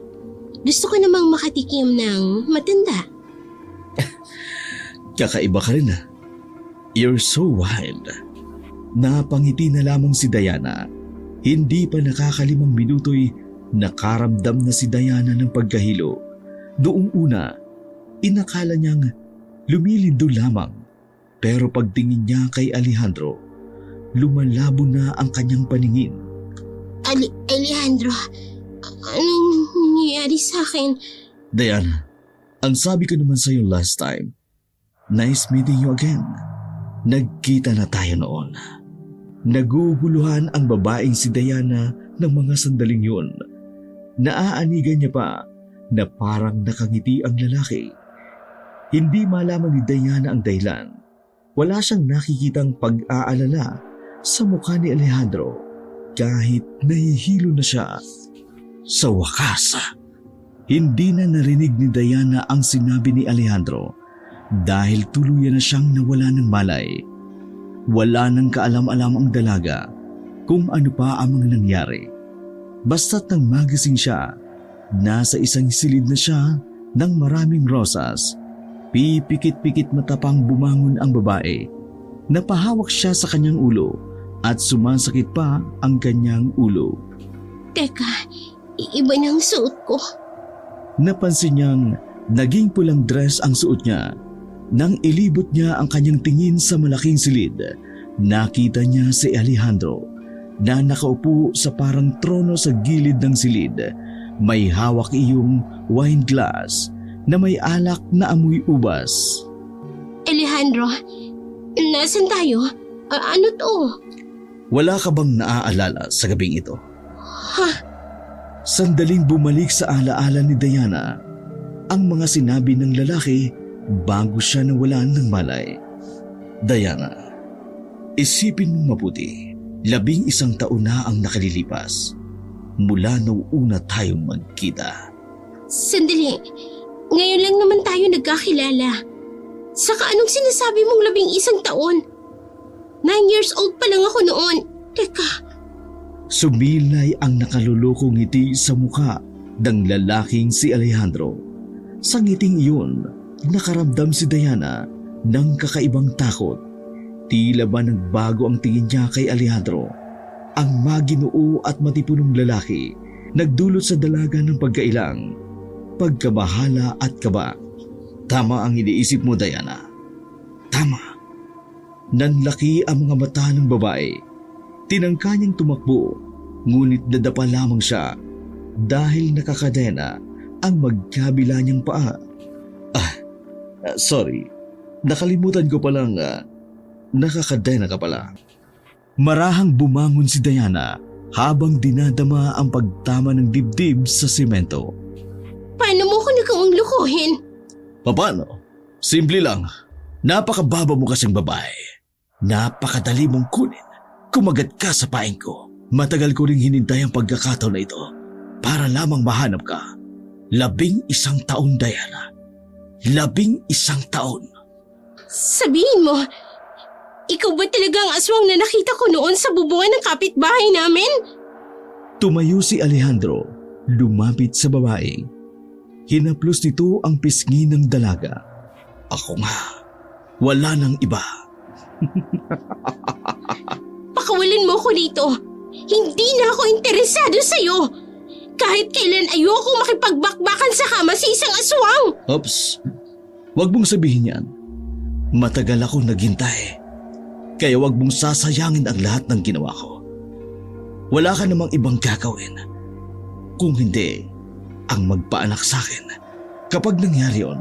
Speaker 2: Gusto ko namang makatikim ng matanda.
Speaker 1: Kakaiba ka rin ah. You're so wild. Napangiti na lamang si Diana. Hindi pa nakakalimang minuto'y nakaramdam na si Diana ng pagkahilo. Doong una, inakala niyang lumilindo lamang. Pero pagtingin niya kay Alejandro, lumalabo na ang kanyang paningin.
Speaker 2: Alejandro, anong nangyayari sa akin?
Speaker 1: Diana, ang sabi ko naman sa'yo last time, nice meeting you again. Nagkita na tayo noon. Naguguluhan ang babaeng si Diana ng mga sandaling yun. Naaanigan niya pa na parang nakangiti ang lalaki. Hindi malaman ni Diana ang dahilan. Wala siyang nakikitang pag-aalala sa mukha ni Alejandro kahit nahihilo na siya. Sa wakas, hindi na narinig ni Diana ang sinabi ni Alejandro dahil tuluyan na siyang nawala ng malay. Wala nang kaalam-alam ang dalaga kung ano pa ang mga nangyari. Basta't nang magising siya, nasa isang silid na siya ng maraming rosas. Pipikit-pikit matapang bumangon ang babae. Napahawak siya sa kanyang ulo at sumasakit pa ang kanyang ulo.
Speaker 2: Teka, iba na ang suot ko.
Speaker 1: Napansin niyang naging pulang dress ang suot niya. Nang ilibot niya ang kanyang tingin sa malaking silid, nakita niya si Alejandro na nakaupo sa parang trono sa gilid ng silid. May hawak iyong wine glass na may alak na amoy ubas.
Speaker 2: Alejandro, nasan tayo? Ano to?
Speaker 1: Wala ka bang naaalala sa gabing ito?
Speaker 2: Ha?
Speaker 1: Sandaling bumalik sa alaala ni Diana ang mga sinabi ng lalaki bago siya nawalan ng malay. Diana, isipin mong mabuti, 11 taon na ang nakalilipas mula nung una tayong magkita.
Speaker 2: Sandali, ngayon lang naman tayo nagkakilala. Saka anong sinasabi mong 11 taon? 9 years old pa lang ako noon. Teka,
Speaker 1: Sumilay ang nakalulukong ngiti sa mukha ng lalaking si Alejandro. Sa ngiting iyon, nakaramdam si Diana ng kakaibang takot. Tila ba nagbago ang tingin niya kay Alejandro? Ang maginoo at matipunong lalaki nagdulot sa dalaga ng pagkailang, pagkabahala at kaba. Tama ang iniisip mo, Diana. Tama. Nanlaki ang mga mata ng babae. Tinangka niyang tumakbo, ngunit nadapa lamang siya dahil nakakadena ang magkabila niyang paa. Sorry. Nakalimutan ko palang nakakadena ka pala. Marahang bumangon si Diana habang dinadama ang pagtama ng dibdib sa simento.
Speaker 2: paano mo ko nagawang lukuhin?
Speaker 1: Paano? Simple lang. Napakababa mo kasing babae. Napakadali mong kunin. Kumagat ka sa paing ko. Matagal ko ring hinintay ang pagkakataon na ito para lamang mahanap ka. 11 taon, Diana. 11 taon.
Speaker 2: Sabihin mo, ikaw ba talaga ang aswang na nakita ko noon sa bubungan ng kapitbahay namin?
Speaker 1: Tumayo si Alejandro, lumapit sa babae. Hinaplos nito ang pisngi ng dalaga. Ako nga, wala nang iba.
Speaker 2: Pakawalan mo ko dito. Hindi na ako interesado sa'yo. Kahit kailan ayoko makipagbakbakan sa kama sa isang aswang.
Speaker 1: Oops, wag mong sabihin yan. Matagal ako naghintay. Kaya wag mong sasayangin ang lahat ng ginawa ko. Wala ka namang ibang gagawin. Kung hindi, ang magpaanak sa akin. Kapag nangyari yon,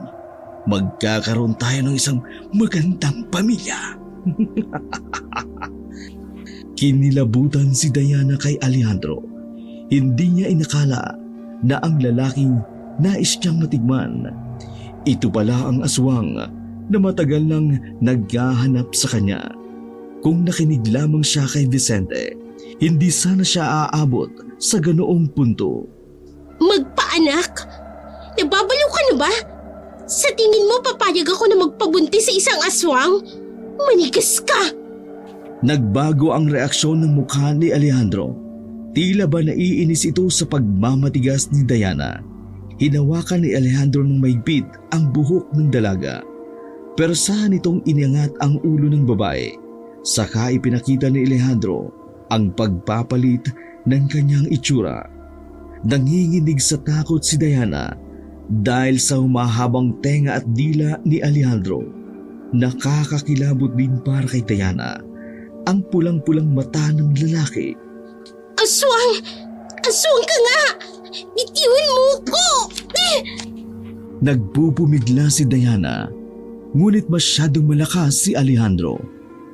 Speaker 1: magkakaroon tayo ng isang magandang pamilya. Kinilabutan si Diana kay Alejandro. Hindi niya inakala na ang lalaking nais niyang matigman. Ito pala ang aswang na matagal nang naghahanap sa kanya. Kung nakinig lamang siya kay Vicente, hindi sana siya aabot sa ganoong punto.
Speaker 2: Magpaanak? Nababaliw ka na ba? Sa tingin mo papayag ako na magpabuntis sa isang aswang? Manigas ka!
Speaker 1: Nagbago ang reaksyon ng mukha ni Alejandro. Tila ba naiinis ito sa pagmamatigas ni Diana. Hinawakan ni Alejandro ng maigpit ang buhok ng dalaga. Persahan itong iniangat ang ulo ng babae. Saka ipinakita ni Alejandro ang pagpapalit ng kanyang itsura. Nanginginig sa takot si Diana dahil sa humahabang tenga at dila ni Alejandro. Nakakakilabot din para kay Diana ang pulang-pulang mata ng lalaki.
Speaker 2: Aswang! Aswang ka nga! Bitiwan mo ko!
Speaker 1: Nagbubumigla si Diana, ngunit masyadong malakas si Alejandro.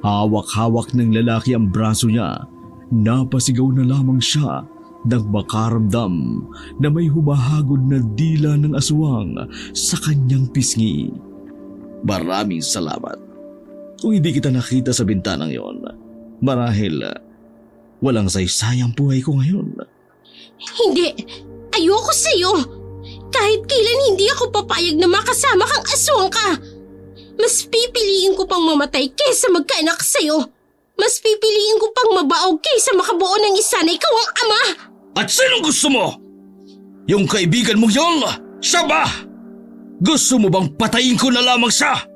Speaker 1: Hawak-hawak ng lalaki ang braso niya. Napasigaw na lamang siya nang makaramdam na may humahagod na dila ng aswang sa kanyang pisngi. Maraming salamat. Kung hindi kita nakita sa bintanang yon, marahil walang saysayang buhay ko ngayon.
Speaker 2: Hindi! Ayoko sa'yo! Kahit kailan hindi ako papayag na makasama kang aswang ka! Mas pipiliin ko pang mamatay kaysa magkaanak sa'yo! Mas pipiliin ko pang mabaog kaysa makabuo ng isa na ikaw ang ama!
Speaker 4: At sinong gusto mo? Yung kaibigan mo yon? Siya ba? Gusto mo bang patayin ko na lamang siya?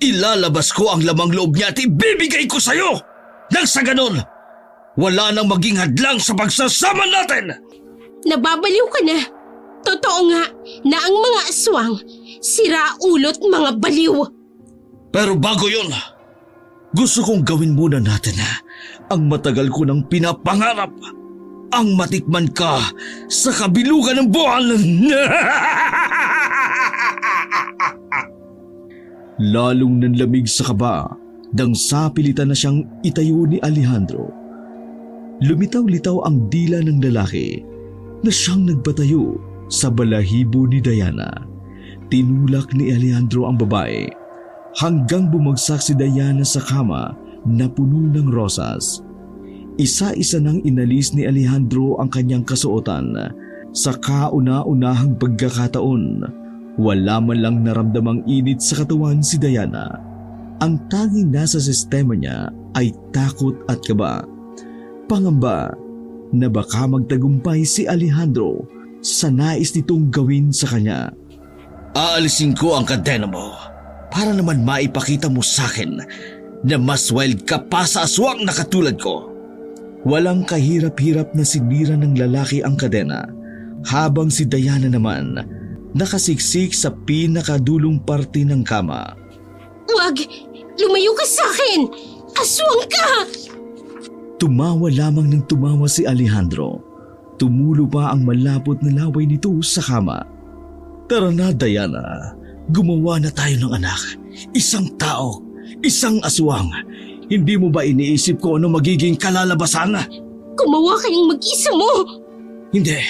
Speaker 4: Ilalabas ko ang lamang loob niya at ibibigay ko sa'yo! Nang sa ganon, wala nang maging hadlang sa pagsasama natin!
Speaker 2: Nababaliw ka na! Totoo nga na ang mga aswang, sira-ulot mga baliw!
Speaker 4: Pero bago yun, gusto kong gawin muna natin ang matagal ko nang pinapangarap. Ang matikman ka sa kabilugan ng buwan.
Speaker 1: Lalong nanlamig sa kaba nang sapilitan na siyang itayo ni Alejandro. Lumitaw-litaw ang dila ng lalaki na siyang nagpatayo sa balahibo ni Diana. Tinulak ni Alejandro ang babae hanggang bumagsak si Diana sa kama na puno ng rosas. Isa-isa nang inalis ni Alejandro ang kanyang kasuotan. Sa kauna-unahang pagkakataon, wala man lang naramdamang init sa katawan si Diana. Ang tanging nasa sistema niya ay takot at kaba. Pangamba na baka magtagumpay si Alejandro sa nais nitong gawin sa kanya.
Speaker 4: Aalisin ko ang kadena mo para naman maipakita mo sa akin na mas wild ka pa sa aswang na katulad ko.
Speaker 1: Walang kahirap-hirap na sinira ng lalaki ang kadena habang si Diana naman nakasiksik sa pinakadulong parte ng kama.
Speaker 2: Wag! Lumayo ka sa akin! Aswang ka!
Speaker 1: Tumawa lamang ng tumawa si Alejandro. Tumulo pa ang malapot na laway nito sa kama. Tara na, Diana. Gumawa na tayo ng anak. Isang tao, isang aswang. Hindi mo ba iniisip ko ano magiging kalalabasan?
Speaker 2: Gumawa kayong mag-isa mo!
Speaker 1: Hindi.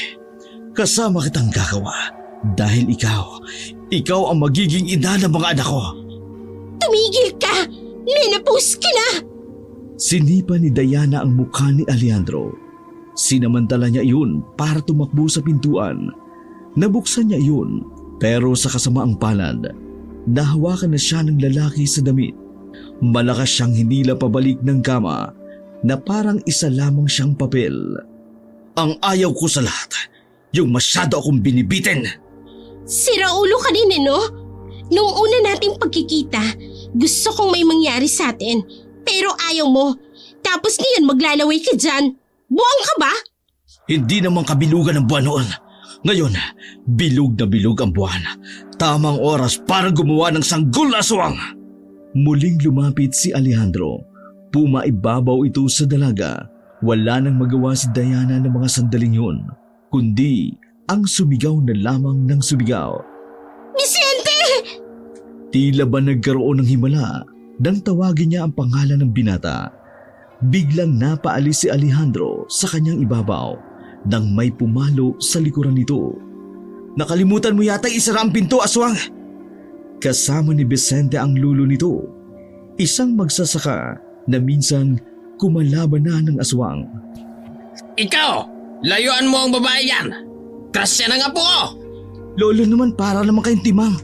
Speaker 1: Kasama kitang gagawa. Dahil ikaw ang magiging ina ng mga anak ko.
Speaker 2: Tumigil ka! Menopause ka na!
Speaker 1: Sinipa ni Diana ang mukha ni Alejandro. Sinamantala niya iyon para tumakbo sa pintuan. Nabuksan niya iyon pero sa kasamaang palad, nahawakan na siya ng lalaki sa damit. Malakas siyang hinila pabalik ng kama na parang isa lamang siyang papel.
Speaker 4: Ang ayaw ko sa lahat, yung masyado akong binibitin.
Speaker 2: Sira ulo ka din no? Nung una nating pagkikita, gusto kong may mangyari sa atin. Pero ayaw mo. Tapos ngayon maglalaway ka dyan. Buwang ka ba?
Speaker 4: Hindi naman kabilugan ng buwan noon. Ngayon, bilog na bilog ang buwan. Tamang oras para gumawa ng sanggol na aswang.
Speaker 1: Muling lumapit si Alejandro. Pumaibabaw ito sa dalaga. Wala nang magawa si Diana ng mga sandaling yun, kundi ang sumigaw na lamang ng sumigaw.
Speaker 2: Vicente!
Speaker 1: Tila ba nagkaroon ng himala nang tawagin niya ang pangalan ng binata. Biglang napaalis si Alejandro sa kanyang ibabaw nang may pumalo sa likuran nito.
Speaker 4: Nakalimutan mo yata isara ang pinto, aswang.
Speaker 1: Kasama ni Vicente ang lulo nito, isang magsasaka na minsan kumalaban na ng aswang.
Speaker 3: Ikaw! Layuan mo ang babae yan! Krasya na nga po ko!
Speaker 4: Lolo naman, para naman kayong timang.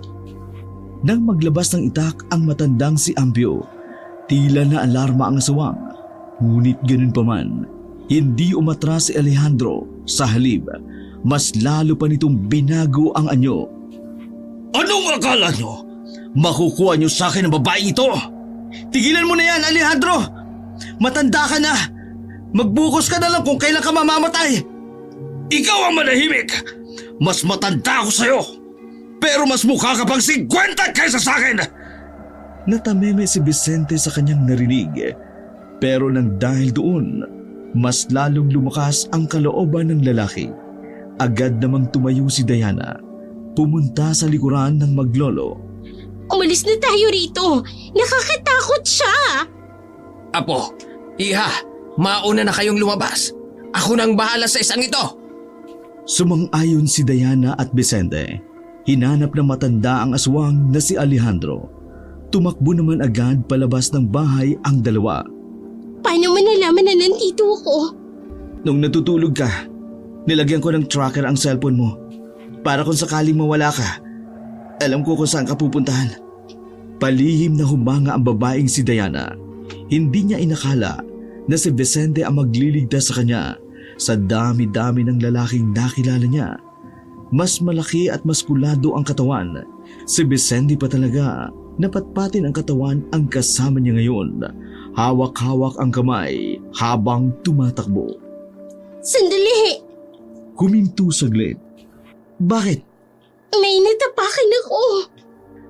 Speaker 1: Nang maglabas ng itak ang matandang si Ambio, tila na alarma ang aswang. Ngunit ganun pa man, hindi umatras si Alejandro. Sa halip, mas lalo pa nitong binago ang anyo.
Speaker 4: Anong akala nyo? Makukuha nyo sa akin ang babaeng ito? Tigilan mo na yan, Alejandro! Matanda ka na! Magbukos ka na lang kung kailan ka mamamatay! Ikaw ang manahimik! Mas matanda ako sa'yo! Pero mas mukha ka pang 50 kaysa sa akin!
Speaker 1: Natameme si Vicente sa kanyang narinig. Pero nang dahil doon, mas lalong lumakas ang kalooban ng lalaki. Agad namang tumayo si Diana. Pumunta sa likuran ng maglolo.
Speaker 2: Umalis na tayo rito. Nakakatakot siya.
Speaker 3: Apo, iha, mauna na kayong lumabas. Ako nang bahala sa isang ito.
Speaker 1: Sumang-ayon si Diana at Vicente. Hinanap ng matanda ang aswang na si Alejandro. Tumakbo naman agad palabas ng bahay ang dalawa.
Speaker 2: Paano mo nalaman na nandito ako?
Speaker 4: Nung natutulog ka, nilagyan ko ng tracker ang cellphone mo. Para kung sakaling mawala ka, alam ko kung saan ka pupuntahan.
Speaker 1: Palihim na humanga ang babaeng si Diana. Hindi niya inakala na si Vicente ang magliligtas sa kanya sa dami-dami ng lalaking nakilala niya. Mas malaki at maskulado ang katawan. Si Vicente pa talaga, napatpatin ang katawan ang kasama niya ngayon. Hawak-hawak ang kamay habang tumatakbo.
Speaker 2: Sandali!
Speaker 1: Huminto saglit. Bakit?
Speaker 2: May natapakan ako.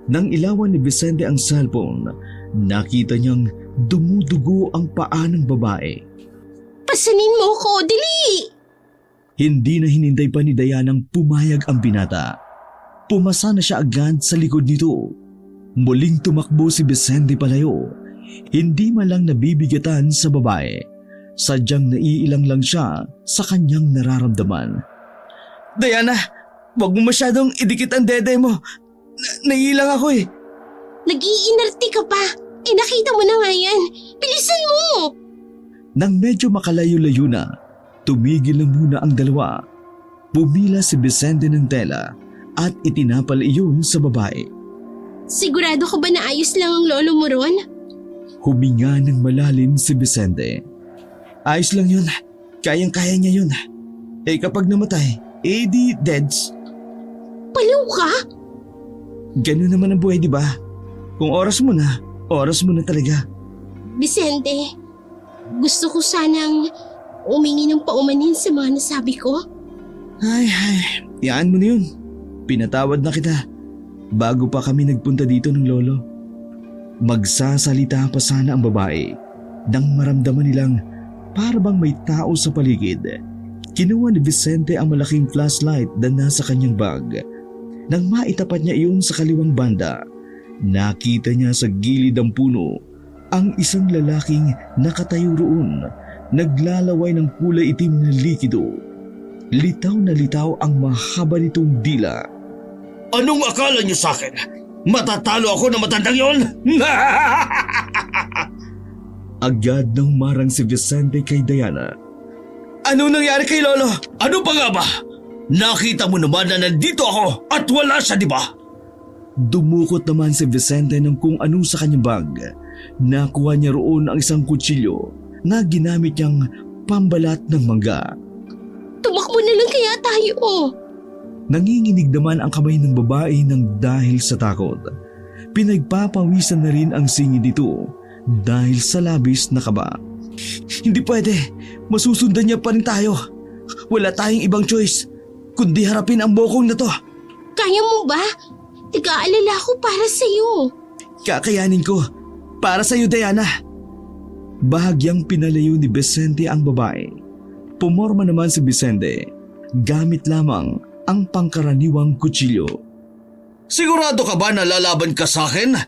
Speaker 1: Nang ilawan ni Vicente ang cellphone, nakita niyang dumudugo ang paa ng babae.
Speaker 2: Pasanin mo ko, dali!
Speaker 1: Hindi na hinintay pa ni Dianang pumayag ang binata. Pumasa na siya agad sa likod nito. Muling tumakbo si Vicente palayo. Hindi man lang nabibigatan sa babae. Sadyang naiilang lang siya sa kanyang nararamdaman.
Speaker 4: Diana, wag mo masyadong idikit ang dede mo. Naiilang ako eh.
Speaker 2: Nag-iinarte ka pa. Nakita mo na nga yan. Bilisan mo!
Speaker 1: Nang medyo makalayo-layo na, tumigil na muna ang dalawa. Pumila si Vicente ng tela at itinapal iyon sa babae.
Speaker 2: Sigurado ka ba na ayos lang ang lolo mo ron?
Speaker 1: Huminga ng malalim si Vicente.
Speaker 4: Ayos lang yun. Kayang-kaya niya yun. Eh kapag namatay, di deads.
Speaker 2: Paliw ka?
Speaker 4: Ganun naman ang buhay, di ba? Kung oras mo na talaga.
Speaker 2: Vicente, gusto ko sanang umingi ng paumanhin sa mga nasabi ko.
Speaker 4: Ay, iyaan mo na yun. Pinatawad na kita. Bago pa kami nagpunta dito ng lolo.
Speaker 1: Magsasalita pa sana ang babae nang maramdaman nilang para bang may tao sa paligid. Kinuha ni Vicente ang malaking flashlight na nasa kanyang bag. Nang maitapat niya iyon sa kaliwang banda, nakita niya sa gilid ng puno ang isang lalaking nakatayo roon, naglalaway ng kulay itim na likido. Litaw na litaw ang mahaba nitong dila.
Speaker 4: Anong akala niyo sa akin? Matatalo ako na matandang yon?
Speaker 1: Agad nang marang si Vicente kay Diana.
Speaker 4: Ano nangyari kay Lolo? Ano pa nga ba? Nakita mo naman na nandito ako at wala siya, di ba?
Speaker 1: Dumukot naman si Vicente ng kung ano sa kanyang bag. Nakuha niya roon ang isang kutsilyo na ginamit niyang pambalat ng mangga.
Speaker 2: Tumakbo na lang kaya tayo.
Speaker 1: Nanginginig naman ang kamay ng babae ng dahil sa takot. Pinagpapawisan na rin ang singid nito dahil sa labis na kaba.
Speaker 4: Hindi pwede. Masusundan niya pa rin tayo. Wala tayong ibang choice kundi harapin ang bokong na to.
Speaker 2: Kaya mo ba? Tig-aalala ko para sa'yo.
Speaker 4: Kakayanin ko. Para sa'yo, Diana.
Speaker 1: Bahagyang pinalayo ni Vicente ang babae. Pumorma naman si Vicente gamit lamang ang pangkaraniwang kutsilyo.
Speaker 4: Sigurado ka ba na lalaban ka sa akin?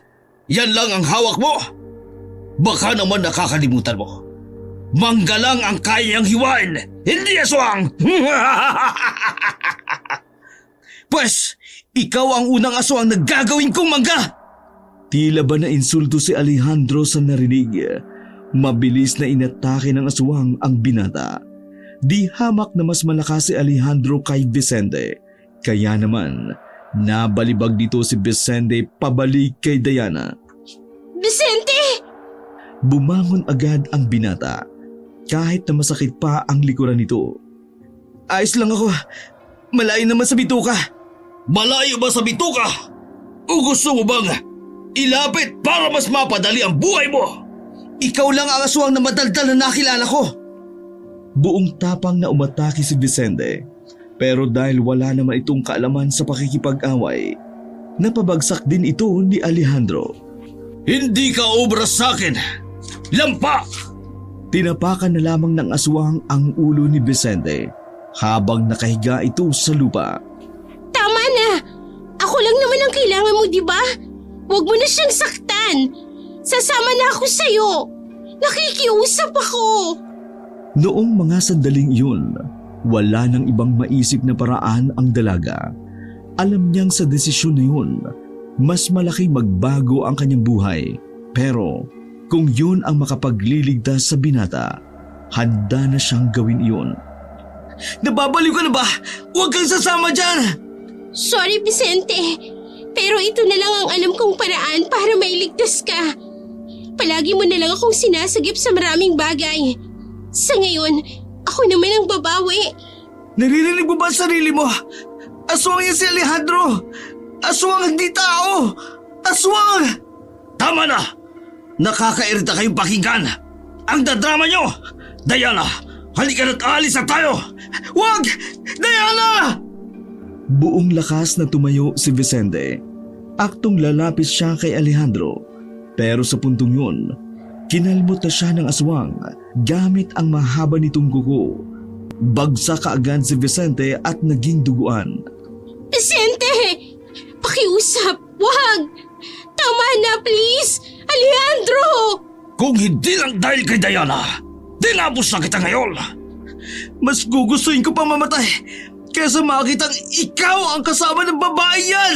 Speaker 4: Yan lang ang hawak mo? Baka naman nakakalimutan mo. Mangga lang ang kayang hiwain, hindi aswang! Pwes, ikaw ang unang aswang na gagawin kong mangga!
Speaker 1: Tila ba na insulto si Alejandro sa narinig? Mabilis na inatake ng aswang ang binata. Di hamak na mas malakas si Alejandro kay Vicente. Kaya naman, nabalibag dito si Vicente pabalik kay Diana.
Speaker 2: Vicente!
Speaker 1: Bumangon agad ang binata, kahit na masakit pa ang likuran nito.
Speaker 4: Ayos lang ako. Malayo naman sa bituka. Malayo ba sa bituka? O gusto mo bang ilapit para mas mapadali ang buhay mo? Ikaw lang ang aswang na madaldal na nakilala ko.
Speaker 1: Buong tapang na umatake si Vicente, pero dahil wala naman itong kaalaman sa pakikipag-away, napabagsak din ito ni Alejandro.
Speaker 4: Hindi ka obra sa akin! Lampa!
Speaker 1: Tinapakan na lamang ng aswang ang ulo ni Vicente habang nakahiga ito sa lupa.
Speaker 2: Tama na! Ako lang naman ang kailangan mo, di ba? Huwag mo na siyang saktan! Sasama na ako sa'yo! Nakikiusap ako!
Speaker 1: Noong mga sandaling iyon, wala nang ibang maisip na paraan ang dalaga. Alam niyang sa desisyon na yun, mas malaki magbago ang kanyang buhay. Pero kung yun ang makapagliligtas sa binata, handa na siyang gawin iyon.
Speaker 4: Nababaliw ka na ba? Huwag kang sasama dyan!
Speaker 2: Sorry, Vicente. Pero ito na lang ang alam kong paraan para mailigtas ka. Palagi mo na lang akong sinasagip sa maraming bagay. Sa ngayon, ako naman ang babawi.
Speaker 4: Naririnig mo ba ang sarili mo? Aswang yan si Alejandro! Aswang hindi tao! Aswang! Tama na! Nakakairita kayong pakinggan! Ang dadrama nyo! Diana, halika na't alis na tayo! Huwag! Diana!
Speaker 1: Buong lakas na tumayo si Vicente. Aktong lalapit siya kay Alejandro. Pero sa puntong yun, kinalmot na siya ng aswang gamit ang mahaba nitong kuko. Bagsak kaagad si Vicente at naging duguan.
Speaker 2: Vicente! Pakiusap! Wag! Tama na, please! Alejandro!
Speaker 4: Kung hindi lang dahil kay Diana, dinapos na kita ngayon! Mas gugustuhin ko pa mamatay kaysa makitang ikaw ang kasama ng babae yan!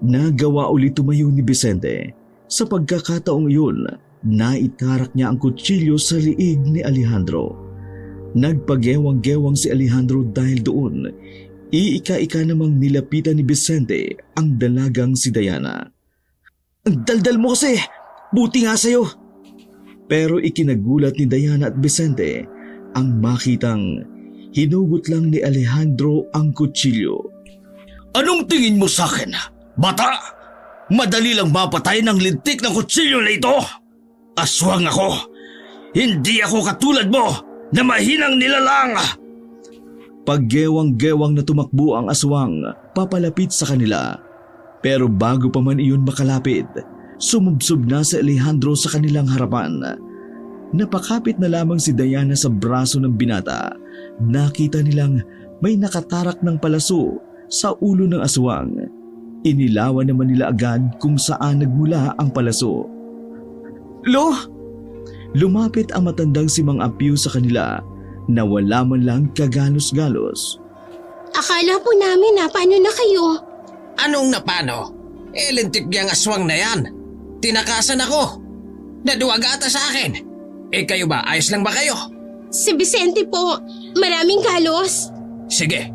Speaker 1: Nagawa ulit tumayo ni Vicente. Sa pagkakataong iyon, naitarak niya ang kutsilyo sa liig ni Alejandro. Nagpagewang-gewang si Alejandro dahil doon. Iika-ika namang nilapitan ni Vicente ang dalagang si Diana.
Speaker 4: Ang daldal mo kasi! Buti nga sa'yo.
Speaker 1: Pero ikinagulat ni Diana at Vicente ang makitang hinugot lang ni Alejandro ang kutsilyo.
Speaker 4: Anong tingin mo sa akin? Bata, madali lang mapatay ng lintik ng kutsilyo na ito. Aswang ako. Hindi ako katulad mo na mahinang nilalang.
Speaker 1: Paggewang-gewang na tumakbo ang aswang papalapit sa kanila. Pero bago pa man iyon makalapit, sumubsob na si Alejandro sa kanilang harapan. Napakapit na lamang si Diana sa braso ng binata. Nakita nilang may nakatarak ng palaso sa ulo ng aswang. Inilawan naman nila agad kung saan nagmula ang palaso.
Speaker 4: Lo,
Speaker 1: Lumapit ang matandang si Mang Apio sa kanila na wala man lang kagalos-galos.
Speaker 2: Akala po namin na paano na kayo?
Speaker 3: Anong napano? Lintik niyang aswang na yan. Tinakasan ako. Naduwag ata sa akin. Kayo ba? Ayos lang ba kayo?
Speaker 2: Si Vicente po, maraming galos.
Speaker 3: Sige,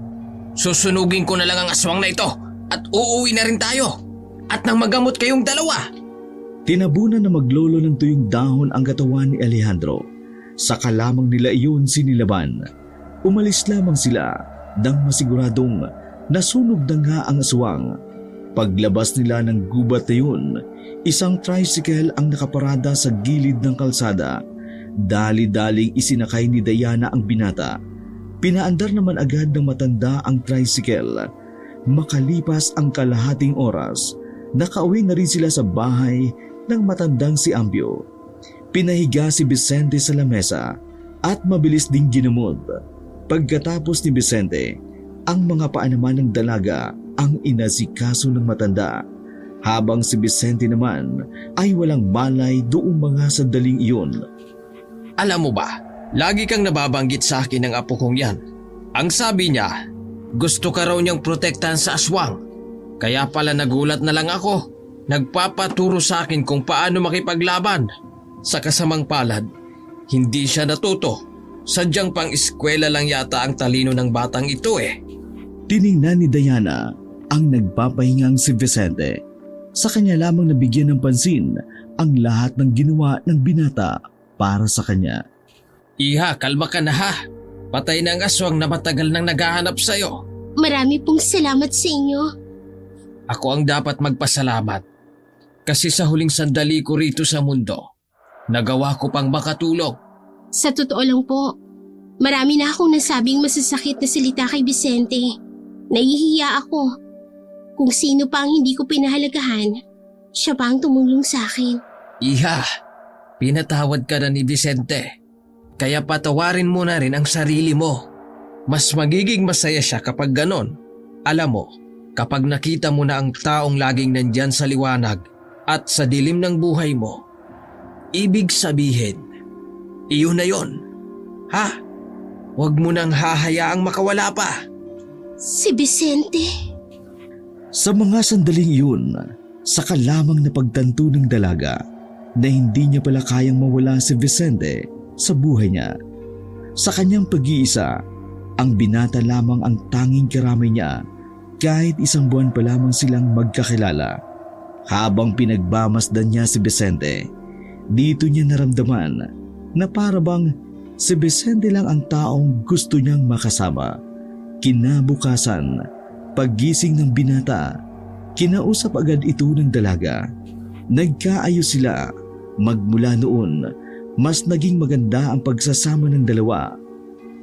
Speaker 3: susunugin ko na lang ang aswang na ito at uuwi na rin tayo. At nang magamot kayong dalawa.
Speaker 1: Tinabunan na maglolo ng tuyong dahon ang katawan ni Alejandro. Saka lamang nila iyon sinilaban. Umalis lamang sila nang masiguradong nasunog na nga ang aswang. Paglabas nila ng gubat na yun, isang tricycle ang nakaparada sa gilid ng kalsada. Dali-daling isinakay ni Diana ang binata. Pinaandar naman agad ng matanda ang tricycle. Makalipas ang kalahating oras, nakauwi na rin sila sa bahay ng matandang si Ambio. Pinahiga si Vicente sa lamesa at mabilis ding ginamot. Pagkatapos ni Vicente, ang mga paa naman ng dalaga ang inasikaso ng matanda. Habang si Vicente naman ay walang malay doong mga sandaling iyon.
Speaker 3: Alam mo ba, lagi kang nababanggit sa akin ng apo kong yan. Ang sabi niya, gusto ka raw niyang protektahan sa aswang. Kaya pala nagulat na lang ako. Nagpapaturo sa akin kung paano makipaglaban. Sa kasamang palad, hindi siya natuto. Sadyang pang-eskwela lang yata ang talino ng batang ito eh.
Speaker 1: Tiningnan ni Diana ang nagpapahingang si Vicente. Sa kanya lamang nabigyan ng pansin ang lahat ng ginawa ng binata para sa kanya.
Speaker 3: Iha, kalma ka na ha. Patay na ang aswang na matagal nang naghahanap sa'yo.
Speaker 2: Marami pong salamat sa inyo.
Speaker 3: Ako ang dapat magpasalamat. Kasi sa huling sandali ko rito sa mundo, nagawa ko pang makatulong.
Speaker 2: Sa totoo lang po, marami na akong nasabing masasakit na salita kay Vicente. Nahihiya ako. Kung sino pa ang hindi ko pinahalagahan, siya pa ang tumulong sa akin.
Speaker 3: Iha, pinatawad ka na ni Vicente. Kaya patawarin mo na rin ang sarili mo. Mas magiging masaya siya kapag ganon. Alam mo, kapag nakita mo na ang taong laging nandyan sa liwanag at sa dilim ng buhay mo, ibig sabihin, iyon na yon. Ha? Huwag mo nang hahayaang makawala pa.
Speaker 2: Si Vicente.
Speaker 1: Sa mga sandaling iyon, saka lamang napagtanto ng dalaga na hindi niya pala kayang mawala si Vicente sa buhay niya. Sa kanyang pag-iisa, ang binata lamang ang tanging karamay niya kahit isang buwan pa lamang silang magkakilala. Habang pinagbamasdan niya si Vicente, dito niya naramdaman na parabang si Vicente lang ang taong gusto niyang makasama. Kinabukasan, paggising ng binata, kinausap agad ito ng dalaga. Nagkaayos sila. Magmula noon, mas naging maganda ang pagsasama ng dalawa.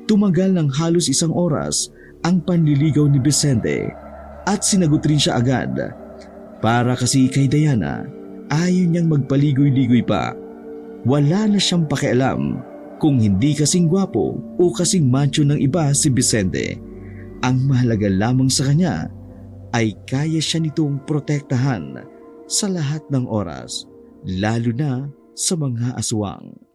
Speaker 1: Tumagal ng halos 1 oras ang panliligaw ni Vicente at sinagot rin siya agad. Para kasi kay Diana, ayaw niyang magpaligoy-ligoy pa. Wala na siyang pakialam kung hindi kasing gwapo o kasing macho ng iba si Vicente. Ang mahalaga lamang sa kanya ay kaya siya nitong protektahan sa lahat ng oras, lalo na sa mga aswang.